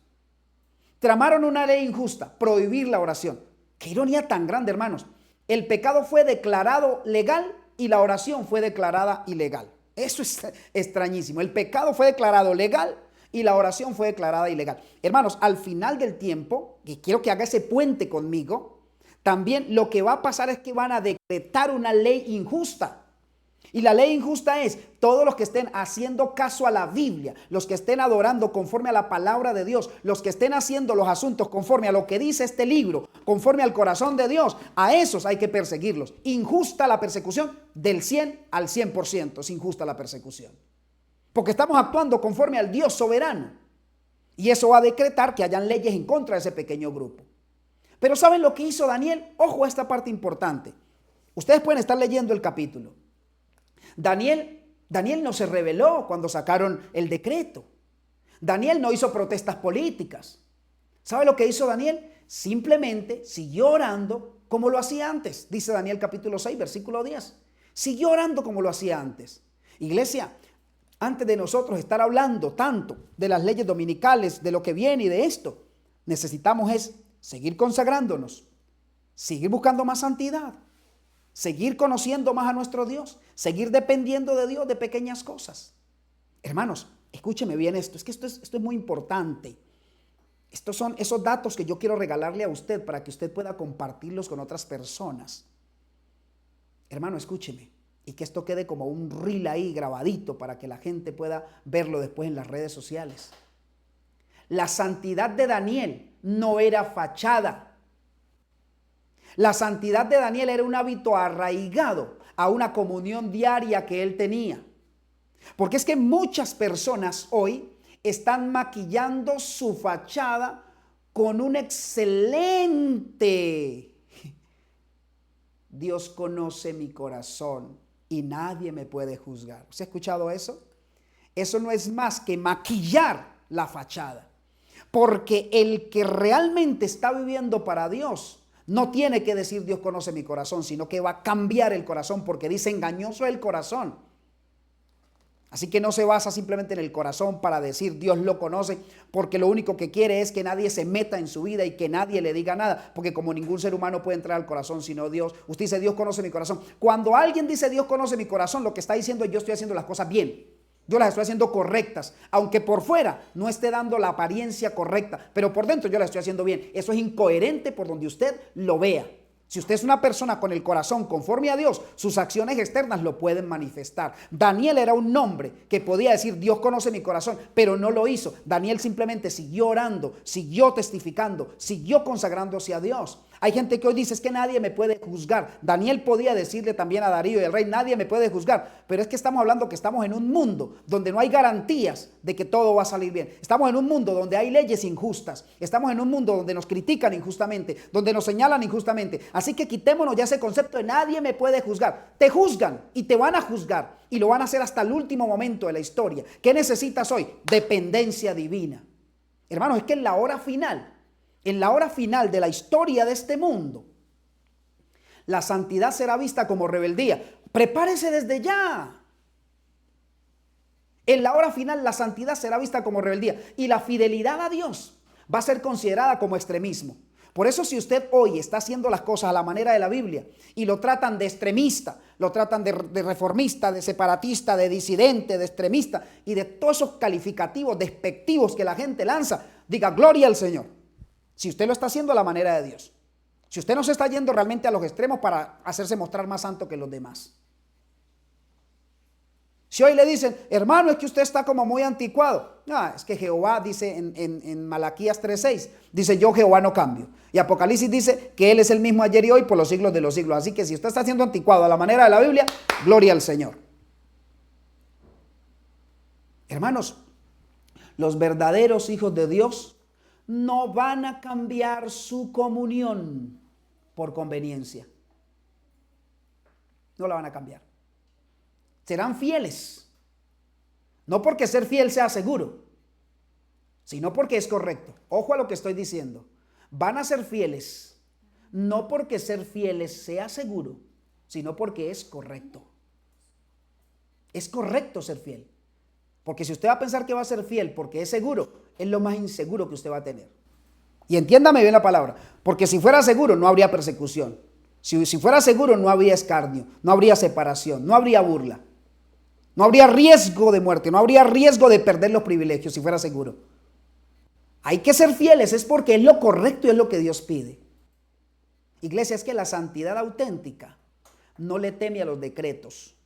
Tramaron una ley injusta, prohibir la oración. ¡Qué ironía tan grande, hermanos! El pecado fue declarado legal y la oración fue declarada ilegal. Eso es extrañísimo. El pecado fue declarado legal y la oración fue declarada ilegal. Hermanos, al final del tiempo, que quiero que haga ese puente conmigo, también lo que va a pasar es que van a decretar una ley injusta. Y la ley injusta es todos los que estén haciendo caso a la Biblia, los que estén adorando conforme a la palabra de Dios, los que estén haciendo los asuntos conforme a lo que dice este libro, conforme al corazón de Dios, a esos hay que perseguirlos. Injusta la persecución del 100 al 100%, es injusta la persecución. Porque estamos actuando conforme al Dios soberano. Y eso va a decretar que hayan leyes en contra de ese pequeño grupo. Pero ¿saben lo que hizo Daniel? Ojo a esta parte importante. Ustedes pueden estar leyendo el capítulo. Daniel no se rebeló cuando sacaron el decreto. Daniel no hizo protestas políticas. ¿Sabe lo que hizo Daniel? Simplemente siguió orando como lo hacía antes. Dice Daniel capítulo 6, versículo 10. Siguió orando como lo hacía antes. Iglesia, antes de nosotros estar hablando tanto de las leyes dominicales, de lo que viene y de esto, necesitamos es seguir consagrándonos, seguir buscando más santidad, seguir conociendo más a nuestro Dios, seguir dependiendo de Dios de pequeñas cosas. Hermanos, escúcheme bien esto, es que esto es muy importante. Estos son esos datos que yo quiero regalarle a usted para que usted pueda compartirlos con otras personas. Hermano, escúcheme, y que esto quede como un reel ahí grabadito para que la gente pueda verlo después en las redes sociales. La santidad de Daniel no era fachada. La santidad de Daniel era un hábito arraigado a una comunión diaria que él tenía. Porque es que muchas personas hoy están maquillando su fachada con un excelente Dios conoce mi corazón y nadie me puede juzgar. ¿Usted ha escuchado eso? Eso no es más que maquillar la fachada. Porque el que realmente está viviendo para Dios no tiene que decir Dios conoce mi corazón, sino que va a cambiar el corazón porque dice engañoso es el corazón. Así que no se basa simplemente en el corazón para decir Dios lo conoce, porque lo único que quiere es que nadie se meta en su vida y que nadie le diga nada, porque como ningún ser humano puede entrar al corazón sino Dios. Usted dice Dios conoce mi corazón. Cuando alguien dice Dios conoce mi corazón, lo que está diciendo es yo estoy haciendo las cosas bien. Yo las estoy haciendo correctas, aunque por fuera no esté dando la apariencia correcta, pero por dentro yo las estoy haciendo bien. Eso es incoherente por donde usted lo vea. Si usted es una persona con el corazón conforme a Dios, sus acciones externas lo pueden manifestar. Daniel era un hombre que podía decir Dios conoce mi corazón, pero no lo hizo. Daniel simplemente siguió orando, siguió testificando, siguió consagrándose a Dios. Hay gente que hoy dice es que nadie me puede juzgar. Daniel podía decirle también a Darío y al rey, nadie me puede juzgar. Pero es que estamos hablando que estamos en un mundo donde no hay garantías de que todo va a salir bien. Estamos en un mundo donde hay leyes injustas. Estamos en un mundo donde nos critican injustamente, donde nos señalan injustamente. Así que quitémonos ya ese concepto de nadie me puede juzgar. Te juzgan y te van a juzgar y lo van a hacer hasta el último momento de la historia. ¿Qué necesitas hoy? Dependencia divina. Hermanos, es que en la hora final de la historia de este mundo, la santidad será vista como rebeldía. Prepárese desde ya. En la hora final la santidad será vista como rebeldía y la fidelidad a Dios va a ser considerada como extremismo. Por eso si usted hoy está haciendo las cosas a la manera de la Biblia y lo tratan de extremista, lo tratan de reformista, de separatista, de disidente, de extremista y de todos esos calificativos despectivos que la gente lanza, diga gloria al Señor. Si usted lo está haciendo a la manera de Dios. Si usted no se está yendo realmente a los extremos para hacerse mostrar más santo que los demás. Si hoy le dicen, hermano, es que usted está como muy anticuado. Es que Jehová dice en Malaquías 3:6, dice yo Jehová no cambio. Y Apocalipsis dice que Él es el mismo ayer y hoy por los siglos de los siglos. Así que si usted está siendo anticuado a la manera de la Biblia, gloria al Señor. Hermanos, los verdaderos hijos de Dios no van a cambiar su comunión por conveniencia. No la van a cambiar. Serán fieles. No porque ser fiel sea seguro, sino porque es correcto. Ojo a lo que estoy diciendo. Van a ser fieles, no porque ser fieles sea seguro, sino porque es correcto. Es correcto ser fiel. Porque si usted va a pensar que va a ser fiel porque es seguro, es lo más inseguro que usted va a tener. Y entiéndame bien la palabra, porque si fuera seguro no habría persecución. Si fuera seguro no habría escarnio, no habría separación, no habría burla. No habría riesgo de muerte, no habría riesgo de perder los privilegios si fuera seguro. Hay que ser fieles, es porque es lo correcto y es lo que Dios pide. Iglesia, es que la santidad auténtica no le teme a los decretos.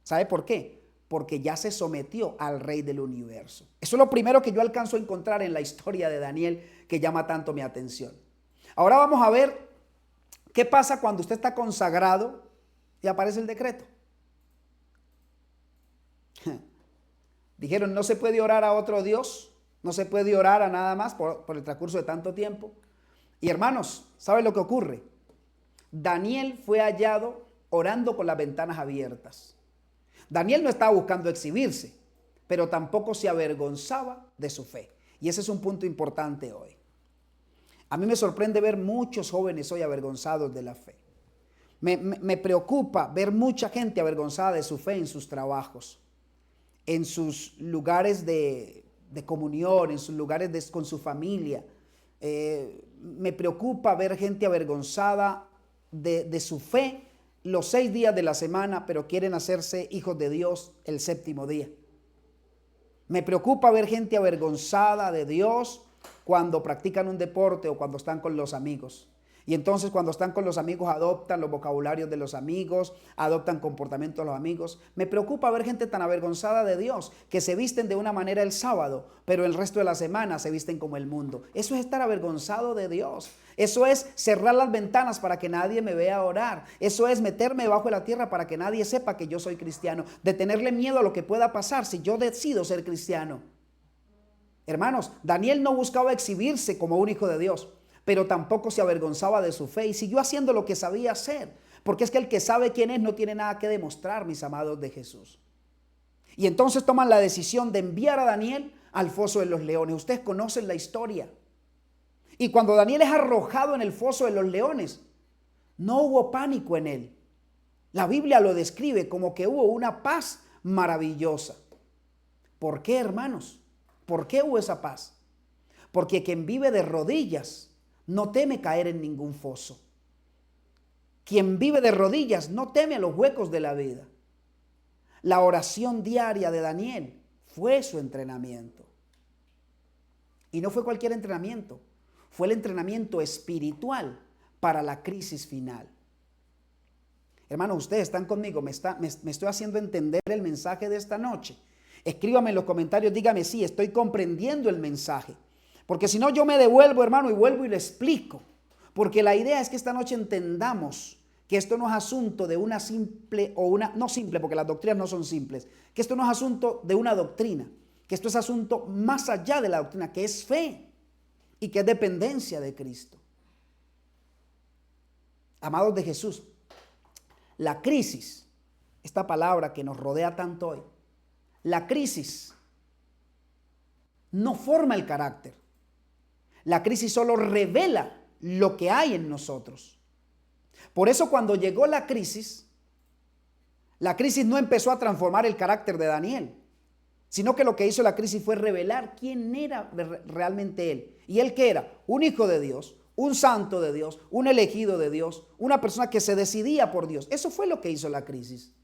¿Sabe por qué? Porque ya se sometió al Rey del universo. Eso es lo primero que yo alcanzo a encontrar en la historia de Daniel que llama tanto mi atención. Ahora vamos a ver qué pasa cuando usted está consagrado y aparece el decreto. Dijeron, no se puede orar a otro Dios, no se puede orar a nada más por el transcurso de tanto tiempo. Y hermanos, ¿saben lo que ocurre? Daniel fue hallado orando con las ventanas abiertas. Daniel no estaba buscando exhibirse, pero tampoco se avergonzaba de su fe. Y ese es un punto importante hoy. A mí me sorprende ver muchos jóvenes hoy avergonzados de la fe. Me preocupa ver mucha gente avergonzada de su fe en sus trabajos, en sus lugares de comunión, en sus lugares con su familia. Me preocupa ver gente avergonzada de su fe los 6 días de la semana, pero quieren hacerse hijos de Dios el 7º día. Me preocupa ver gente avergonzada de Dios cuando practican un deporte o cuando están con los amigos. Y entonces cuando están con los amigos adoptan los vocabularios de los amigos, adoptan comportamientos de los amigos. Me preocupa ver gente tan avergonzada de Dios que se visten de una manera el sábado, pero el resto de la semana se visten como el mundo. Eso es estar avergonzado de Dios. Eso es cerrar las ventanas para que nadie me vea orar. Eso es meterme debajo de la tierra para que nadie sepa que yo soy cristiano. De tenerle miedo a lo que pueda pasar si yo decido ser cristiano. Hermanos, Daniel no buscaba exhibirse como un hijo de Dios, pero tampoco se avergonzaba de su fe y siguió haciendo lo que sabía hacer, porque es que el que sabe quién es no tiene nada que demostrar, mis amados de Jesús. Y entonces toman la decisión de enviar a Daniel al foso de los leones. Ustedes conocen la historia. Y cuando Daniel es arrojado en el foso de los leones, no hubo pánico en él. La Biblia lo describe como que hubo una paz maravillosa. ¿Por qué, hermanos? ¿Por qué hubo esa paz? Porque quien vive de rodillas no teme caer en ningún foso. Quien vive de rodillas no teme a los huecos de la vida. La oración diaria de Daniel fue su entrenamiento. Y no fue cualquier entrenamiento, fue el entrenamiento espiritual para la crisis final. Hermanos, ustedes están conmigo, me estoy haciendo entender el mensaje de esta noche. Escríbame en los comentarios, dígame si estoy comprendiendo el mensaje. Porque si no, yo me devuelvo, hermano, y vuelvo y le explico. Porque la idea es que esta noche entendamos que esto no es asunto de una simple o una, no simple, porque las doctrinas no son simples, que esto no es asunto de una doctrina, que esto es asunto más allá de la doctrina, que es fe y que es dependencia de Cristo. Amados de Jesús, la crisis, esta palabra que nos rodea tanto hoy, la crisis no forma el carácter. La crisis solo revela lo que hay en nosotros. Por eso cuando llegó la crisis no empezó a transformar el carácter de Daniel, sino que lo que hizo la crisis fue revelar quién era realmente él. ¿Y él qué era? Un hijo de Dios, un santo de Dios, un elegido de Dios, una persona que se decidía por Dios. Eso fue lo que hizo la crisis.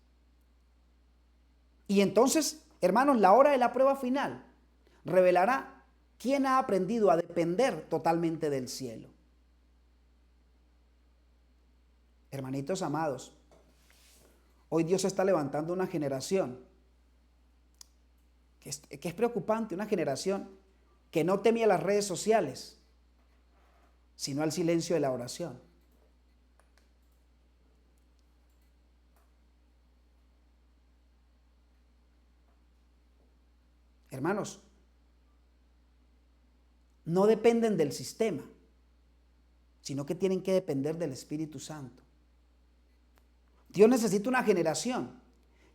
Y entonces, hermanos, la hora de la prueba final revelará quién ha aprendido a depender totalmente del cielo. Hermanitos amados, hoy Dios está levantando una generación que es preocupante, una generación que no temía las redes sociales, sino al silencio de la oración. Hermanos, no dependen del sistema, sino que tienen que depender del Espíritu Santo. Dios necesita una generación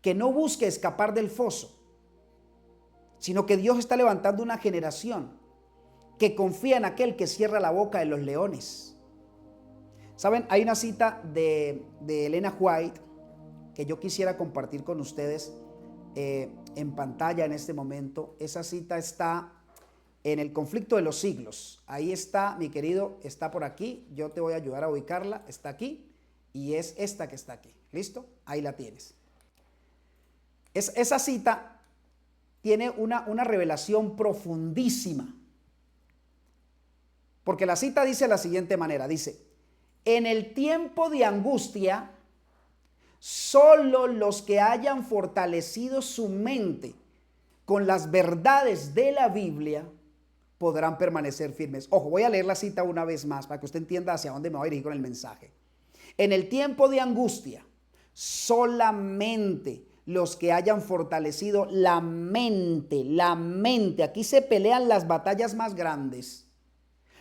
que no busque escapar del foso, sino que Dios está levantando una generación que confía en aquel que cierra la boca de los leones. Saben, hay una cita de Elena White que yo quisiera compartir con ustedes en pantalla en este momento. Esa cita está en El conflicto de los siglos. Ahí está, mi querido, está por aquí. Yo te voy a ayudar a ubicarla. Está aquí y es esta que está aquí. ¿Listo? Ahí la tienes. Esa cita tiene una revelación profundísima. Porque la cita dice de la siguiente manera, dice: en el tiempo de angustia, solo los que hayan fortalecido su mente con las verdades de la Biblia podrán permanecer firmes. Ojo, voy a leer la cita una vez más para que usted entienda hacia dónde me voy a dirigir con el mensaje. En el tiempo de angustia, solamente los que hayan fortalecido la mente, aquí se pelean las batallas más grandes.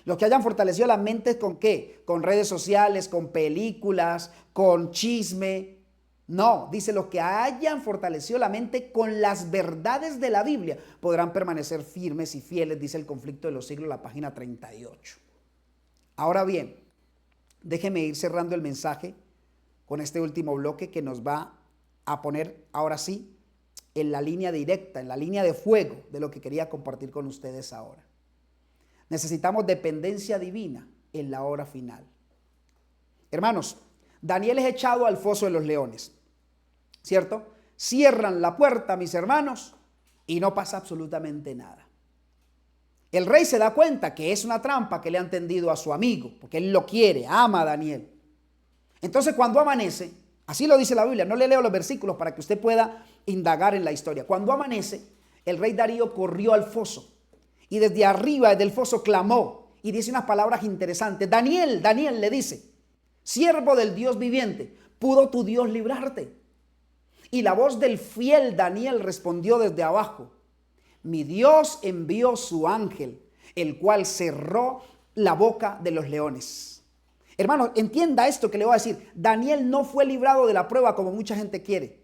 Los que hayan fortalecido la mente, ¿con qué? Con redes sociales, con películas, con chisme. No, dice, los que hayan fortalecido la mente con las verdades de la Biblia podrán permanecer firmes y fieles, dice El conflicto de los siglos, la página 38. Ahora bien, déjeme ir cerrando el mensaje con este último bloque que nos va a poner ahora sí en la línea directa, en la línea de fuego de lo que quería compartir con ustedes ahora. Necesitamos dependencia divina en la hora final. Hermanos, Daniel es echado al foso de los leones, ¿cierto? Cierran la puerta, mis hermanos, y no pasa absolutamente nada. El rey se da cuenta que es una trampa que le han tendido a su amigo, porque él lo quiere, ama a Daniel. Entonces, cuando amanece, así lo dice la Biblia, no le leo los versículos para que usted pueda indagar en la historia. Cuando amanece, el rey Darío corrió al foso y desde arriba del foso clamó y dice unas palabras interesantes. Daniel, Daniel, le dice: siervo del Dios viviente, ¿pudo tu Dios librarte? Y la voz del fiel Daniel respondió desde abajo: mi Dios envió su ángel, el cual cerró la boca de los leones. Hermano, entienda esto que le voy a decir. Daniel no fue librado de la prueba como mucha gente quiere,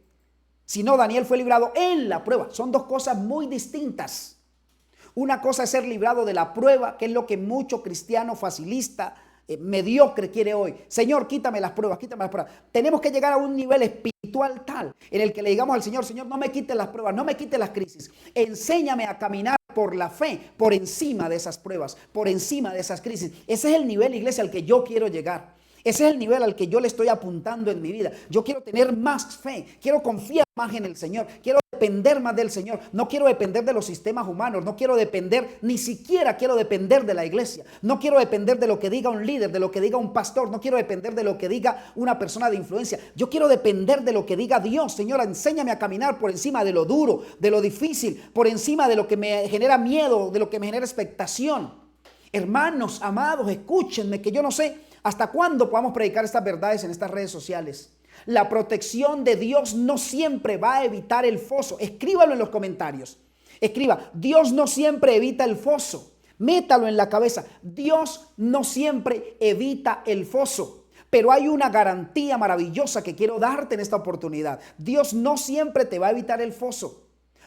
sino Daniel fue librado en la prueba. Son dos cosas muy distintas. Una cosa es ser librado de la prueba, que es lo que mucho cristiano facilista, mediocre quiere hoy. Señor, quítame las pruebas, quítame las pruebas. Tenemos que llegar a un nivel espiritual tal en el que le digamos al Señor: Señor, no me quites las pruebas, no me quites las crisis. Enséñame a caminar por la fe, por encima de esas pruebas, por encima de esas crisis. Ese es el nivel, iglesia, al que yo quiero llegar. Ese es el nivel al que yo le estoy apuntando en mi vida. Yo quiero tener más fe, quiero confiar más en el Señor, quiero depender más del Señor. No quiero depender de los sistemas humanos, no quiero depender, ni siquiera quiero depender de la iglesia. No quiero depender de lo que diga un líder, de lo que diga un pastor, no quiero depender de lo que diga una persona de influencia. Yo quiero depender de lo que diga Dios. Señora, enséñame a caminar por encima de lo duro, de lo difícil, por encima de lo que me genera miedo, de lo que me genera expectación. Hermanos, amados, escúchenme, que yo no sé hasta cuándo podamos predicar estas verdades en estas redes sociales. La protección de Dios no siempre va a evitar el foso. Escríbalo en los comentarios. Escriba: Dios no siempre evita el foso. Métalo en la cabeza. Dios no siempre evita el foso. Pero hay una garantía maravillosa que quiero darte en esta oportunidad. Dios no siempre te va a evitar el foso,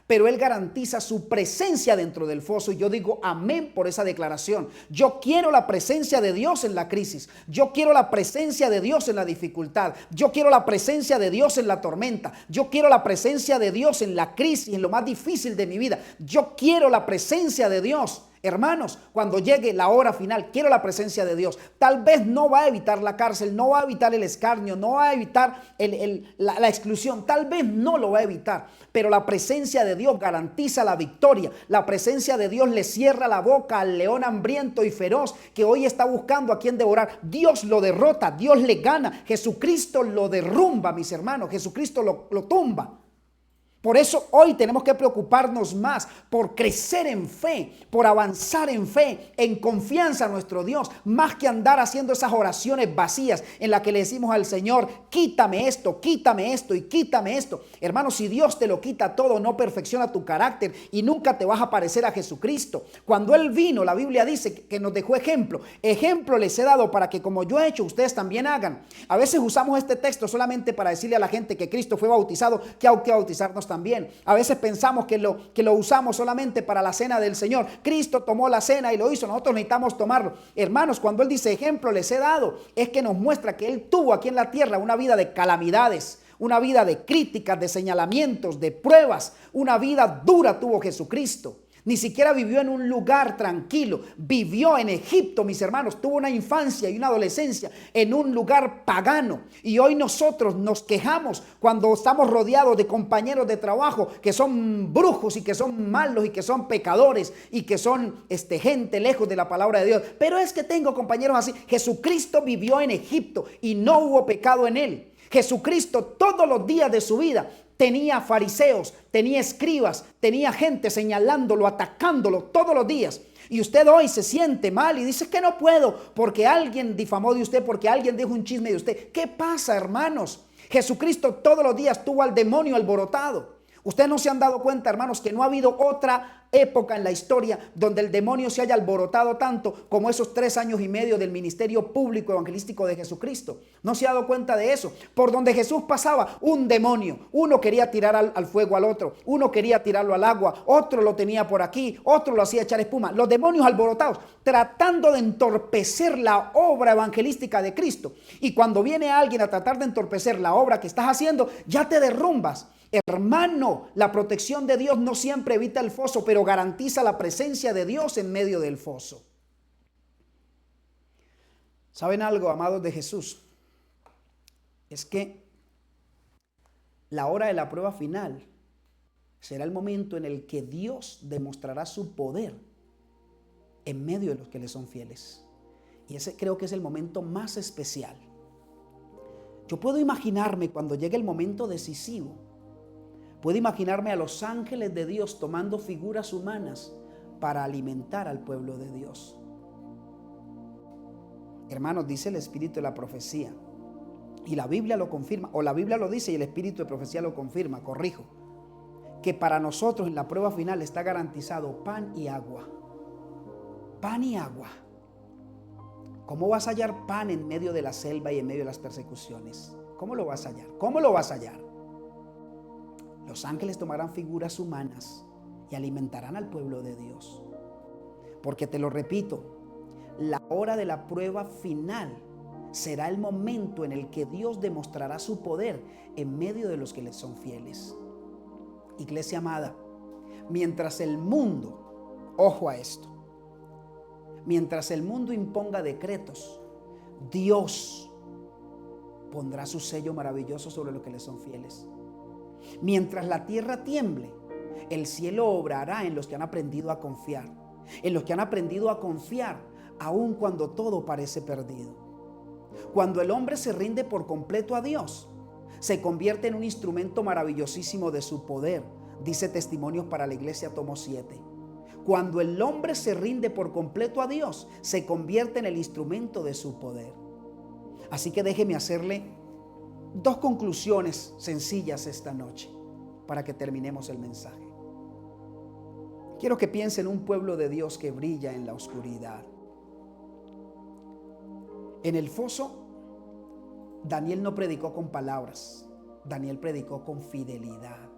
pero Él garantiza su presencia dentro del foso. Y yo digo amén por esa declaración. Yo quiero la presencia de Dios en la crisis. Yo quiero la presencia de Dios en la dificultad. Yo quiero la presencia de Dios en la tormenta. Yo quiero la presencia de Dios en la crisis, en lo más difícil de mi vida. Yo quiero la presencia de Dios. Hermanos, cuando llegue la hora final, quiero la presencia de Dios. Tal vez no va a evitar la cárcel, no va a evitar el escarnio, no va a evitar la exclusión. Tal vez no lo va a evitar, pero la presencia de Dios garantiza la victoria. La presencia de Dios le cierra la boca al león hambriento y feroz que hoy está buscando a quien devorar. Dios lo derrota, Dios le gana. Jesucristo lo derrumba, mis hermanos. Jesucristo lo tumba. Por eso hoy tenemos que preocuparnos más por crecer en fe, por avanzar en fe, en confianza a nuestro Dios, más que andar haciendo esas oraciones vacías en las que le decimos al Señor, quítame esto y quítame esto. Hermano, si Dios te lo quita todo, no perfecciona tu carácter y nunca te vas a parecer a Jesucristo. Cuando Él vino, la Biblia dice que nos dejó ejemplo. Ejemplo les he dado para que como yo he hecho, ustedes también hagan. A veces usamos este texto solamente para decirle a la gente que Cristo fue bautizado, que hay que bautizarnos también. A veces pensamos que lo usamos solamente para la cena del Señor. Cristo tomó la cena y lo hizo, nosotros necesitamos tomarlo. Hermanos, cuando Él dice ejemplo les he dado, es que nos muestra que Él tuvo aquí en la tierra una vida de calamidades, una vida de críticas, de señalamientos, de pruebas. Una vida dura tuvo Jesucristo. Ni siquiera vivió en un lugar tranquilo. Vivió en Egipto, mis hermanos. Tuvo una infancia y una adolescencia en un lugar pagano. Y hoy nosotros nos quejamos cuando estamos rodeados de compañeros de trabajo que son brujos y que son malos y que son pecadores y que son gente lejos de la palabra de Dios. Pero es que tengo compañeros así. Jesucristo vivió en Egipto y no hubo pecado en él. Jesucristo todos los días de su vida tenía fariseos, tenía escribas, tenía gente señalándolo, atacándolo todos los días. Y usted hoy se siente mal y dice que no puedo porque alguien difamó de usted, porque alguien dijo un chisme de usted. ¿Qué pasa, hermanos? Jesucristo todos los días tuvo al demonio alborotado. Ustedes no se han dado cuenta, hermanos, que no ha habido otra época en la historia donde el demonio se haya alborotado tanto como esos 3 años y medio del ministerio público evangelístico de Jesucristo. No se ha dado cuenta de eso. Por donde Jesús pasaba, un demonio. Uno quería tirar al fuego al otro, uno quería tirarlo al agua, otro lo tenía por aquí, otro lo hacía echar espuma. Los demonios alborotados, tratando de entorpecer la obra evangelística de Cristo. Y cuando viene alguien a tratar de entorpecer la obra que estás haciendo, ya te derrumbas. Hermano, la protección de Dios no siempre evita el foso, pero garantiza la presencia de Dios en medio del foso. ¿Saben algo, amados de Jesús? Es que la hora de la prueba final será el momento en el que Dios demostrará su poder en medio de los que le son fieles. Y ese creo que es el momento más especial. Yo puedo imaginarme cuando llegue el momento decisivo. Puedo imaginarme a los ángeles de Dios tomando figuras humanas para alimentar al pueblo de Dios. Hermanos, dice el espíritu de la profecía, y la Biblia lo confirma, o la Biblia lo dice y el espíritu de profecía lo confirma, corrijo, que para nosotros en la prueba final está garantizado pan y agua. Pan y agua. ¿Cómo vas a hallar pan en medio de la selva y en medio de las persecuciones? ¿Cómo lo vas a hallar? ¿Cómo lo vas a hallar? Los ángeles tomarán figuras humanas y alimentarán al pueblo de Dios. Porque te lo repito, la hora de la prueba final será el momento en el que Dios demostrará su poder en medio de los que le son fieles. Iglesia amada, mientras el mundo, ojo a esto, mientras el mundo imponga decretos, Dios pondrá su sello maravilloso sobre los que le son fieles. Mientras la tierra tiemble, el cielo obrará en los que han aprendido a confiar. En los que han aprendido a confiar, aun cuando todo parece perdido. Cuando el hombre se rinde por completo a Dios, se convierte en un instrumento maravillosísimo de su poder. Dice Testimonios para la Iglesia, tomo 7. Cuando el hombre se rinde por completo a Dios, se convierte en el instrumento de su poder. Así que déjeme hacerle 2 conclusiones sencillas esta noche para que terminemos el mensaje. Quiero que piensen en un pueblo de Dios que brilla en la oscuridad. En el foso, Daniel no predicó con palabras, Daniel predicó con fidelidad.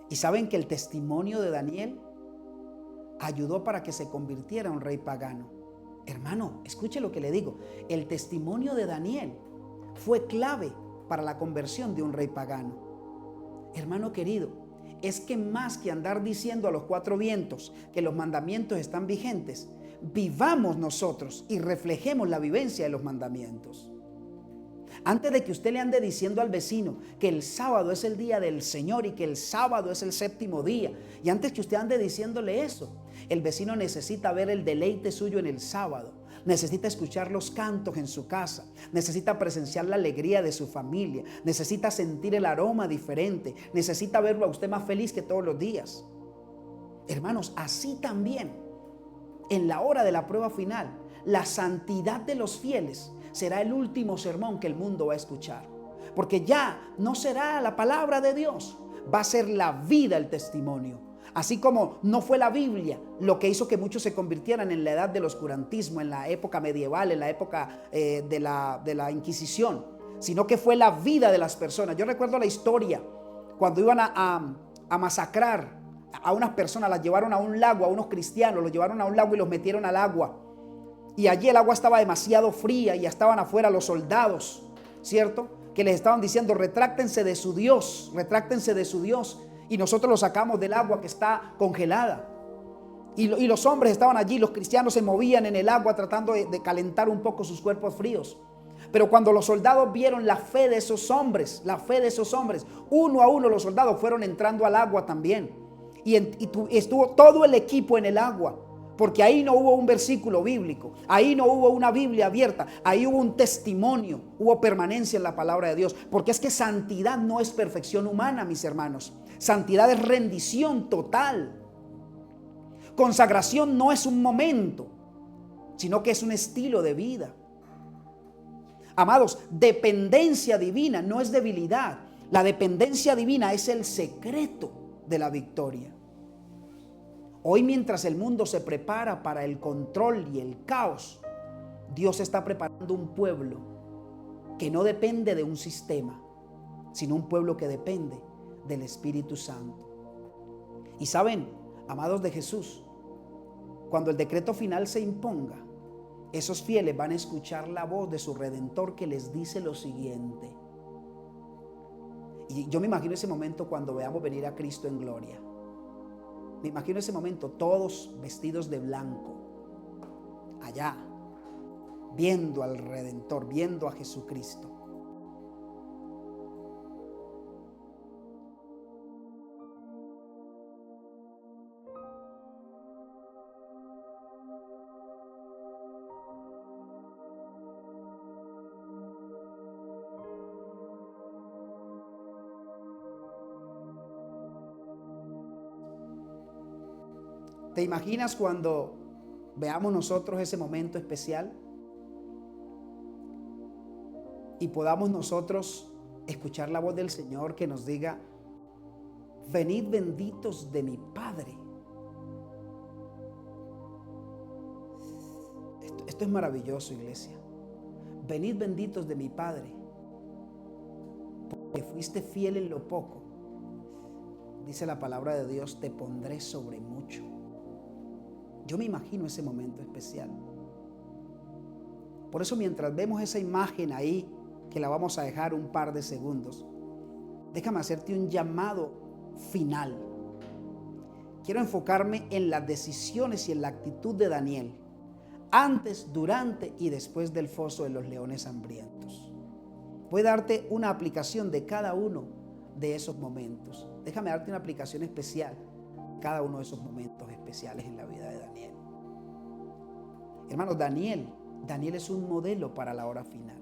Y saben que el testimonio de Daniel ayudó para que se convirtiera en un rey pagano. Hermano, escuche lo que le digo. El testimonio de Daniel fue clave para la conversión de un rey pagano. Hermano querido, es que más que andar diciendo a los 4 vientos que los mandamientos están vigentes, vivamos nosotros y reflejemos la vivencia de los mandamientos. Antes de que usted le ande diciendo al vecino que el sábado es el día del Señor y que el sábado es el 7º día, y antes que usted ande diciéndole eso, el vecino necesita ver el deleite suyo en el sábado. necesita escuchar los cantos en su casa, necesita presenciar la alegría de su familia, necesita sentir el aroma diferente, necesita verlo a usted más feliz que todos los días. Hermanos, así también, en la hora de la prueba final, la santidad de los fieles será el último sermón que el mundo va a escuchar. Porque ya no será la palabra de Dios, va a ser la vida el testimonio. Así como no fue la Biblia lo que hizo que muchos se convirtieran en la edad del oscurantismo, en la época medieval, en la época de la Inquisición, sino que fue la vida de las personas. Yo recuerdo la historia cuando iban a masacrar a unas personas, las llevaron a un lago, a unos cristianos, los llevaron a un lago y los metieron al agua. Y allí el agua estaba demasiado fría y ya estaban afuera los soldados, ¿cierto? Que les estaban diciendo, retráctense de su Dios, retráctense de su Dios. Y nosotros los sacamos del agua que está congelada. Y los hombres estaban allí, los cristianos se movían en el agua tratando de calentar un poco sus cuerpos fríos. Pero cuando los soldados vieron la fe de esos hombres, uno a uno los soldados fueron entrando al agua también. Y estuvo todo el equipo en el agua. Porque ahí no hubo un versículo bíblico, ahí no hubo una Biblia abierta, ahí hubo un testimonio, hubo permanencia en la palabra de Dios. Porque es que santidad no es perfección humana, mis hermanos. Santidad es rendición total. Consagración no es un momento, sino que es un estilo de vida. Amados, dependencia divina no es debilidad. La dependencia divina es el secreto de la victoria. Hoy, mientras el mundo se prepara para el control y el caos, Dios está preparando un pueblo que no depende de un sistema, sino un pueblo que depende del Espíritu Santo. Y saben, amados de Jesús, cuando el decreto final se imponga, esos fieles van a escuchar la voz de su Redentor que les dice lo siguiente. Y yo me imagino ese momento cuando veamos venir a Cristo en gloria. Me imagino ese momento, todos vestidos de blanco, allá, viendo al Redentor, viendo a Jesucristo. ¿Te imaginas cuando veamos nosotros ese momento especial y podamos nosotros escuchar la voz del Señor que nos diga, venid benditos de mi Padre? Esto es maravilloso, iglesia. Venid benditos de mi Padre, porque fuiste fiel en lo poco. Dice la palabra de Dios, te pondré sobre mucho. Yo me imagino ese momento especial. Por eso, mientras vemos esa imagen ahí, que la vamos a dejar un par de segundos, déjame hacerte un llamado final. Quiero enfocarme en las decisiones y en la actitud de Daniel, antes, durante y después del foso de los leones hambrientos. Voy a darte una aplicación de cada uno de esos momentos. Déjame darte una aplicación especial, cada uno de esos momentos especiales en la vida de Daniel. Hermanos, Daniel es un modelo para la hora final.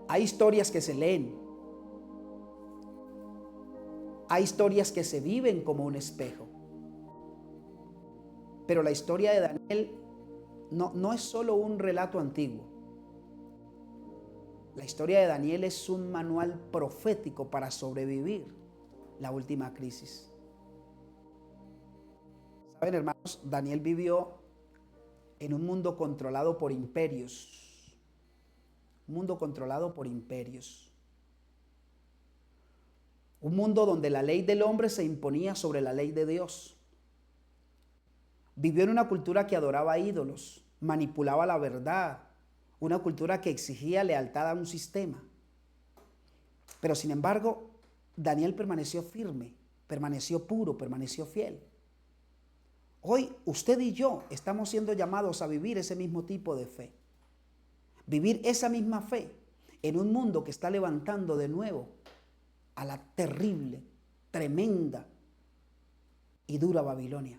Hay historias que se leen, hay historias que se viven como un espejo, pero la historia de Daniel no es solo un relato antiguo. La historia de Daniel es un manual profético para sobrevivir la última crisis. Saben, hermanos, Daniel vivió en un mundo controlado por imperios. Un mundo controlado por imperios. Un mundo donde la ley del hombre se imponía sobre la ley de Dios. Vivió en una cultura que adoraba ídolos, manipulaba la verdad, una cultura que exigía lealtad a un sistema. Pero sin embargo, Daniel permaneció firme, permaneció puro, permaneció fiel. Hoy usted y yo estamos siendo llamados a vivir ese mismo tipo de fe. Vivir esa misma fe en un mundo que está levantando de nuevo a la terrible, tremenda y dura Babilonia.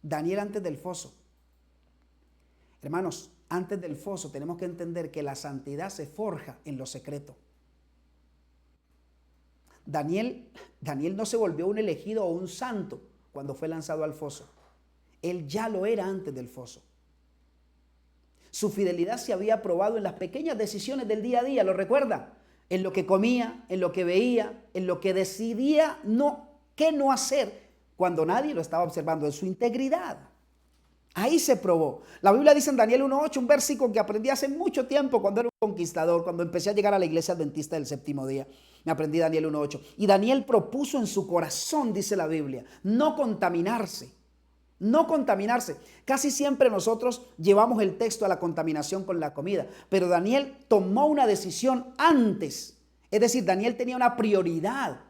Daniel antes del foso. Hermanos, antes del foso tenemos que entender que la santidad se forja en lo secreto. Daniel no se volvió un elegido o un santo cuando fue lanzado al foso. Él ya lo era antes del foso. Su fidelidad se había probado en las pequeñas decisiones del día a día, ¿lo recuerda? En lo que comía, en lo que veía, en lo que decidía qué no hacer cuando nadie lo estaba observando, en su integridad. Ahí se probó. La Biblia dice en Daniel 1:8, un versículo que aprendí hace mucho tiempo cuando era un conquistador, cuando empecé a llegar a la iglesia adventista del séptimo día. Me aprendí Daniel 1:8. Y Daniel propuso en su corazón, dice la Biblia, no contaminarse. No contaminarse. Casi siempre nosotros llevamos el texto a la contaminación con la comida, pero Daniel tomó una decisión antes. Es decir, Daniel tenía una prioridad.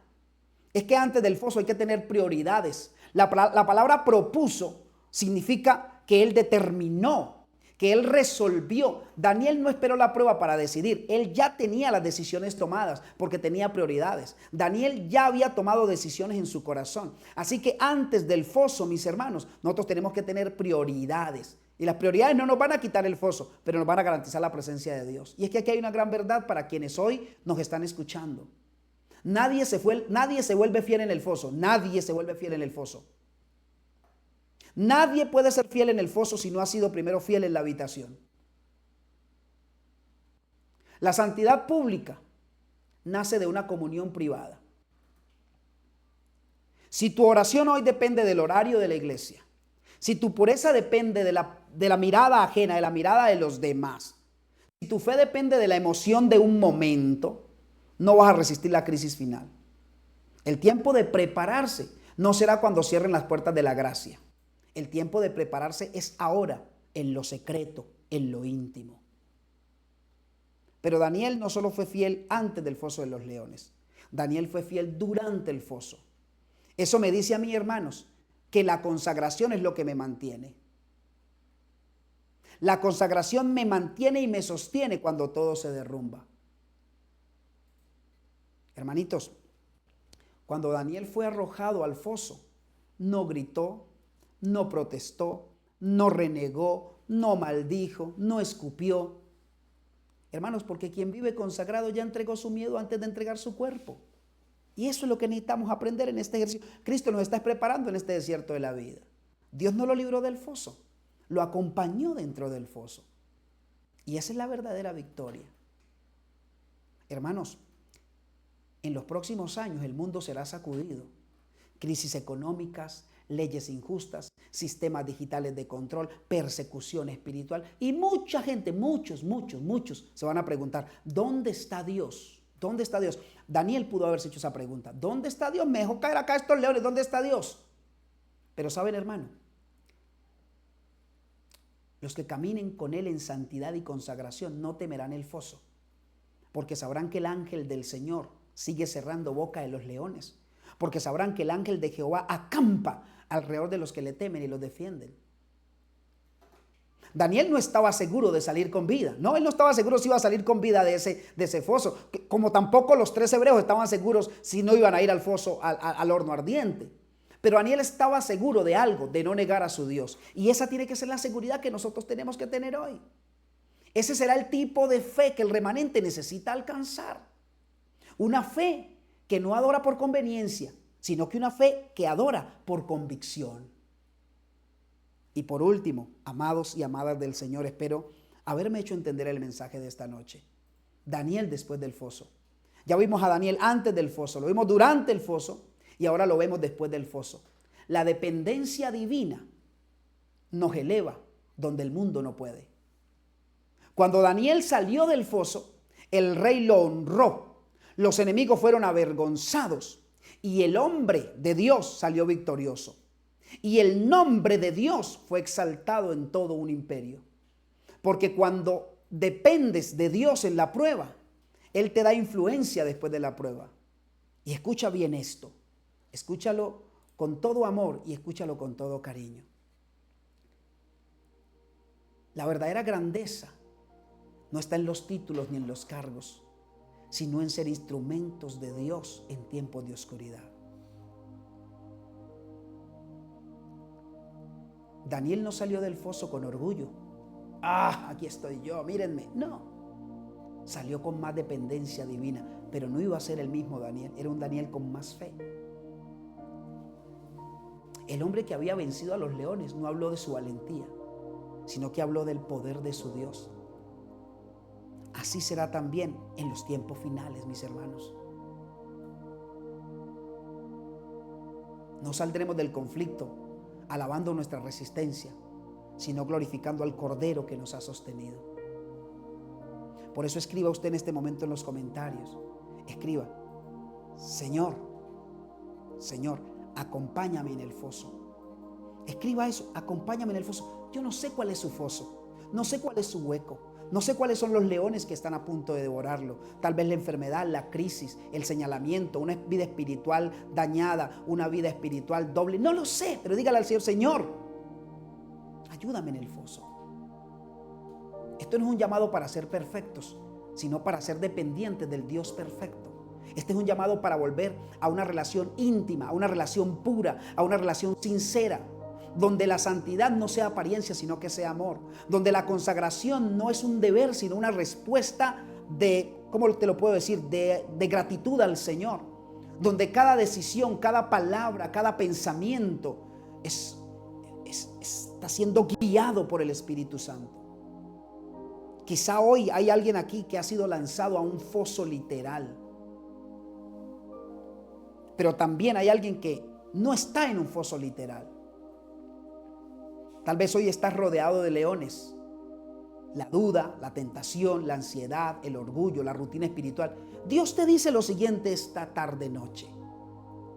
Es que antes del foso hay que tener prioridades. La palabra propuso significa que él determinó, que él resolvió. Daniel no esperó la prueba para decidir. Él ya tenía las decisiones tomadas porque tenía prioridades. Daniel ya había tomado decisiones en su corazón. Así que antes del foso, mis hermanos, nosotros tenemos que tener prioridades. Y las prioridades no nos van a quitar el foso, pero nos van a garantizar la presencia de Dios. Y es que aquí hay una gran verdad para quienes hoy nos están escuchando. Nadie se vuelve fiel en el foso. Nadie se vuelve fiel en el foso. Nadie puede ser fiel en el foso si no ha sido primero fiel en la habitación. La santidad pública nace de una comunión privada. Si tu oración hoy depende del horario de la iglesia, si tu pureza depende de la mirada ajena, de la mirada de los demás, si tu fe depende de la emoción de un momento, no vas a resistir la crisis final. El tiempo de prepararse no será cuando cierren las puertas de la gracia. El tiempo de prepararse es ahora, en lo secreto, en lo íntimo. Pero Daniel no solo fue fiel antes del foso de los leones, Daniel fue fiel durante el foso. Eso me dice a mí, hermanos, que la consagración es lo que me mantiene. La consagración me mantiene y me sostiene cuando todo se derrumba. Hermanitos, cuando Daniel fue arrojado al foso, no gritó, no protestó, no renegó, no maldijo, no escupió. Hermanos, porque quien vive consagrado ya entregó su miedo antes de entregar su cuerpo. Y eso es lo que necesitamos aprender en este ejercicio. Cristo nos está preparando en este desierto de la vida. Dios no lo libró del foso, lo acompañó dentro del foso. Y esa es la verdadera victoria. Hermanos, en los próximos años el mundo será sacudido. Crisis económicas, leyes injustas, sistemas digitales de control, persecución espiritual. Y mucha gente, muchos se van a preguntar, ¿dónde está Dios? ¿Dónde está Dios? Daniel pudo haberse hecho esa pregunta. ¿Dónde está Dios? Me dejó caer acá estos leones. ¿Dónde está Dios? Pero saben, hermano, los que caminen con Él en santidad y consagración no temerán el foso, porque sabrán que el ángel del Señor sigue cerrando boca de los leones, porque sabrán que el ángel de Jehová acampa alrededor de los que le temen y los defienden. Daniel no estaba seguro de salir con vida. No, él no estaba seguro si iba a salir con vida de ese foso, como tampoco los 3 hebreos estaban seguros si no iban a ir al foso, al horno ardiente. Pero Daniel estaba seguro de algo, de no negar a su Dios. Y esa tiene que ser la seguridad que nosotros tenemos que tener hoy. Ese será el tipo de fe que el remanente necesita alcanzar. Una fe que no adora por conveniencia, sino que una fe que adora por convicción. Y por último, amados y amadas del Señor, espero haberme hecho entender el mensaje de esta noche. Daniel después del foso. Ya vimos a Daniel antes del foso, lo vimos durante el foso y ahora lo vemos después del foso. La dependencia divina nos eleva donde el mundo no puede. Cuando Daniel salió del foso, el rey lo honró. Los enemigos fueron avergonzados y el hombre de Dios salió victorioso. Y el nombre de Dios fue exaltado en todo un imperio. Porque cuando dependes de Dios en la prueba, Él te da influencia después de la prueba. Y escucha bien esto. Escúchalo con todo amor y escúchalo con todo cariño. La verdadera grandeza no está en los títulos ni en los cargos, sino en ser instrumentos de Dios en tiempos de oscuridad. Daniel no salió del foso con orgullo. Ah, aquí estoy yo, mírenme. No. Salió con más dependencia divina, pero no iba a ser el mismo Daniel. Era un Daniel con más fe. El hombre que había vencido a los leones no habló de su valentía, sino que habló del poder de su Dios. Así será también en los tiempos finales, mis hermanos. No saldremos del conflicto alabando nuestra resistencia, sino glorificando al Cordero que nos ha sostenido. Por eso escriba usted en este momento en los comentarios. Escriba: Señor, Señor, acompáñame en el foso. Escriba eso: acompáñame en el foso. Yo no sé cuál es su foso, no sé cuál es su hueco, no sé cuáles son los leones que están a punto de devorarlo. Tal vez la enfermedad, la crisis, el señalamiento, una vida espiritual dañada, una vida espiritual doble. No lo sé, pero dígale al Señor: Señor, ayúdame en el foso. Esto no es un llamado para ser perfectos, sino para ser dependientes del Dios perfecto. Este es un llamado para volver a una relación íntima, a una relación pura, a una relación sincera, donde la santidad no sea apariencia, sino que sea amor, donde la consagración no es un deber, sino una respuesta de, ¿cómo te lo puedo decir?, de gratitud al Señor, donde cada decisión, cada palabra, cada pensamiento está siendo guiado por el Espíritu Santo. Quizá hoy hay alguien aquí que ha sido lanzado a un foso literal, pero también hay alguien que no está en un foso literal. Tal vez hoy estás rodeado de leones: la duda, la tentación, la ansiedad, el orgullo, la rutina espiritual. Dios te dice lo siguiente esta tarde noche: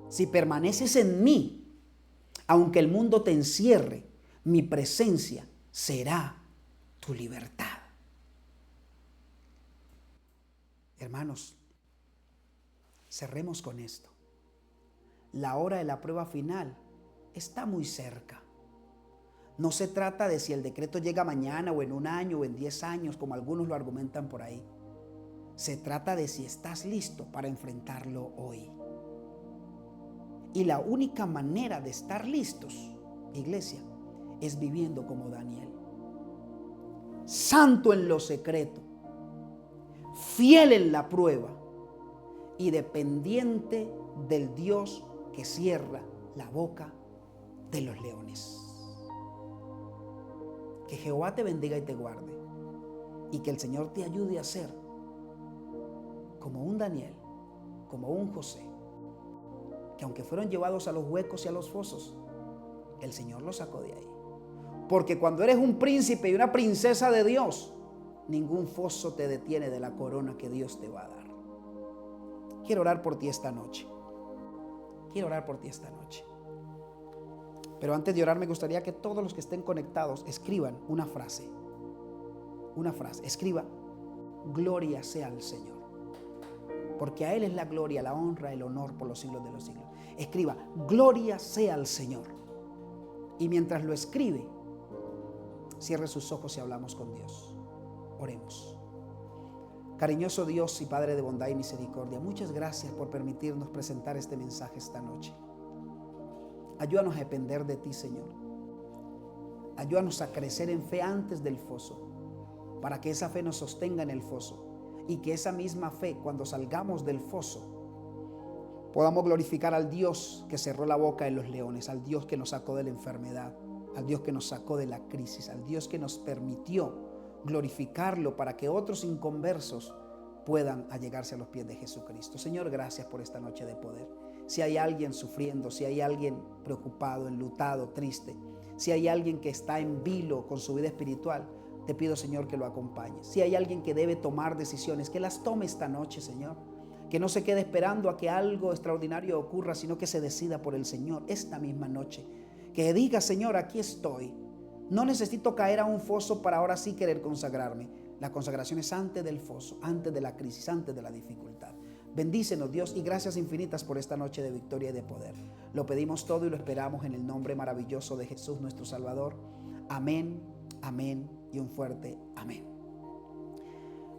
si permaneces en mí, aunque el mundo te encierre, mi presencia será tu libertad. Hermanos, cerremos con esto. La hora de la prueba final está muy cerca. No se trata de si el decreto llega mañana o en un año o en 10 años, como algunos lo argumentan por ahí. Se trata de si estás listo para enfrentarlo hoy. Y la única manera de estar listos, iglesia, es viviendo como Daniel. Santo en lo secreto, fiel en la prueba y dependiente del Dios que cierra la boca de los leones. Que Jehová te bendiga y te guarde, y que el Señor te ayude a ser como un Daniel, como un José, que aunque fueron llevados a los huecos y a los fosos, el Señor los sacó de ahí. Porque cuando eres un príncipe y una princesa de Dios, ningún foso te detiene de la corona que Dios te va a dar. Quiero orar por ti esta noche. Quiero orar por ti esta noche. Pero antes de orar, me gustaría que todos los que estén conectados escriban una frase. Una frase. Escriba: gloria sea al Señor. Porque a Él es la gloria, la honra, el honor por los siglos de los siglos. Escriba: gloria sea al Señor. Y mientras lo escribe, cierre sus ojos y hablamos con Dios. Oremos. Cariñoso Dios y Padre de bondad y misericordia, muchas gracias por permitirnos presentar este mensaje esta noche. Ayúdanos a depender de ti, Señor. Ayúdanos a crecer en fe antes del foso, para que esa fe nos sostenga en el foso y que esa misma fe, cuando salgamos del foso, podamos glorificar al Dios que cerró la boca de los leones, al Dios que nos sacó de la enfermedad, al Dios que nos sacó de la crisis, al Dios que nos permitió glorificarlo para que otros inconversos puedan allegarse a los pies de Jesucristo. Señor, gracias por esta noche de poder. Si hay alguien sufriendo, si hay alguien preocupado, enlutado, triste, si hay alguien que está en vilo con su vida espiritual, te pido, Señor, que lo acompañes. Si hay alguien que debe tomar decisiones, que las tome esta noche, Señor. Que no se quede esperando a que algo extraordinario ocurra, sino que se decida por el Señor esta misma noche. Que diga: Señor, aquí estoy. No necesito caer a un foso para ahora sí querer consagrarme. La consagración es antes del foso, antes de la crisis, antes de la dificultad. Bendícenos, Dios, y gracias infinitas por esta noche de victoria y de poder. Lo pedimos todo y lo esperamos en el nombre maravilloso de Jesús, nuestro Salvador. Amén, amén y un fuerte amén.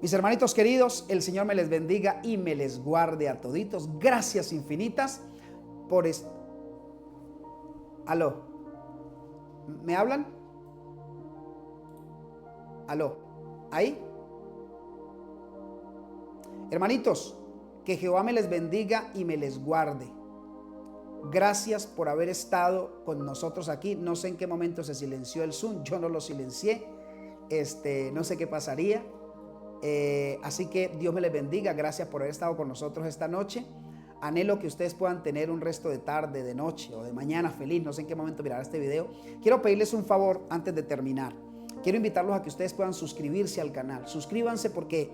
Mis hermanitos queridos, el Señor me les bendiga y me les guarde a toditos. Gracias infinitas por Aló. ¿Me hablan? ¿Aló? ¿Ahí? Hermanitos, que Jehová me les bendiga y me les guarde. Gracias por haber estado con nosotros aquí. No sé en qué momento se silenció el Zoom. Yo no lo silencié. No sé qué pasaría. Así que Dios me les bendiga. Gracias por haber estado con nosotros esta noche. Anhelo que ustedes puedan tener un resto de tarde, de noche o de mañana feliz. No sé en qué momento mirará este video. Quiero pedirles un favor antes de terminar. Quiero invitarlos a que ustedes puedan suscribirse al canal. Suscríbanse porque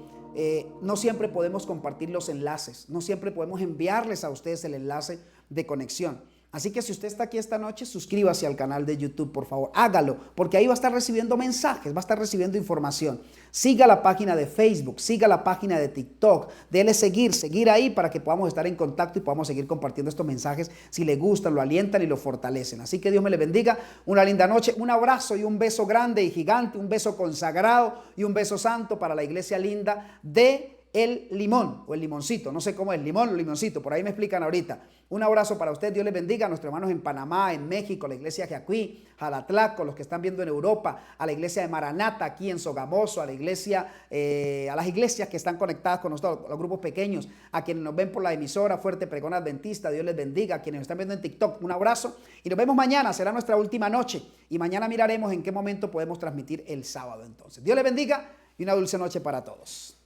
no siempre podemos compartir los enlaces. No siempre podemos enviarles a ustedes el enlace de conexión. Así que si usted está aquí esta noche, suscríbase al canal de YouTube, por favor. Hágalo, porque ahí va a estar recibiendo mensajes, va a estar recibiendo información. Siga la página de Facebook, siga la página de TikTok. Dele seguir ahí para que podamos estar en contacto y podamos seguir compartiendo estos mensajes si le gustan, lo alientan y lo fortalecen. Así que Dios me le bendiga. Una linda noche, un abrazo y un beso grande y gigante, un beso consagrado y un beso santo para la iglesia linda de El Limón o El Limoncito, no sé cómo es, limón o limoncito, por ahí me explican ahorita. Un abrazo para usted, Dios les bendiga a nuestros hermanos en Panamá, en México, la iglesia Jacuí, Jalatlaco, los que están viendo en Europa, a la iglesia de Maranata aquí en Sogamoso, a la iglesia, a las iglesias que están conectadas con nosotros, los grupos pequeños, a quienes nos ven por la emisora Fuerte Pregón Adventista, Dios les bendiga, a quienes nos están viendo en TikTok, un abrazo y nos vemos mañana, será nuestra última noche y mañana miraremos en qué momento podemos transmitir el sábado entonces. Dios les bendiga y una dulce noche para todos.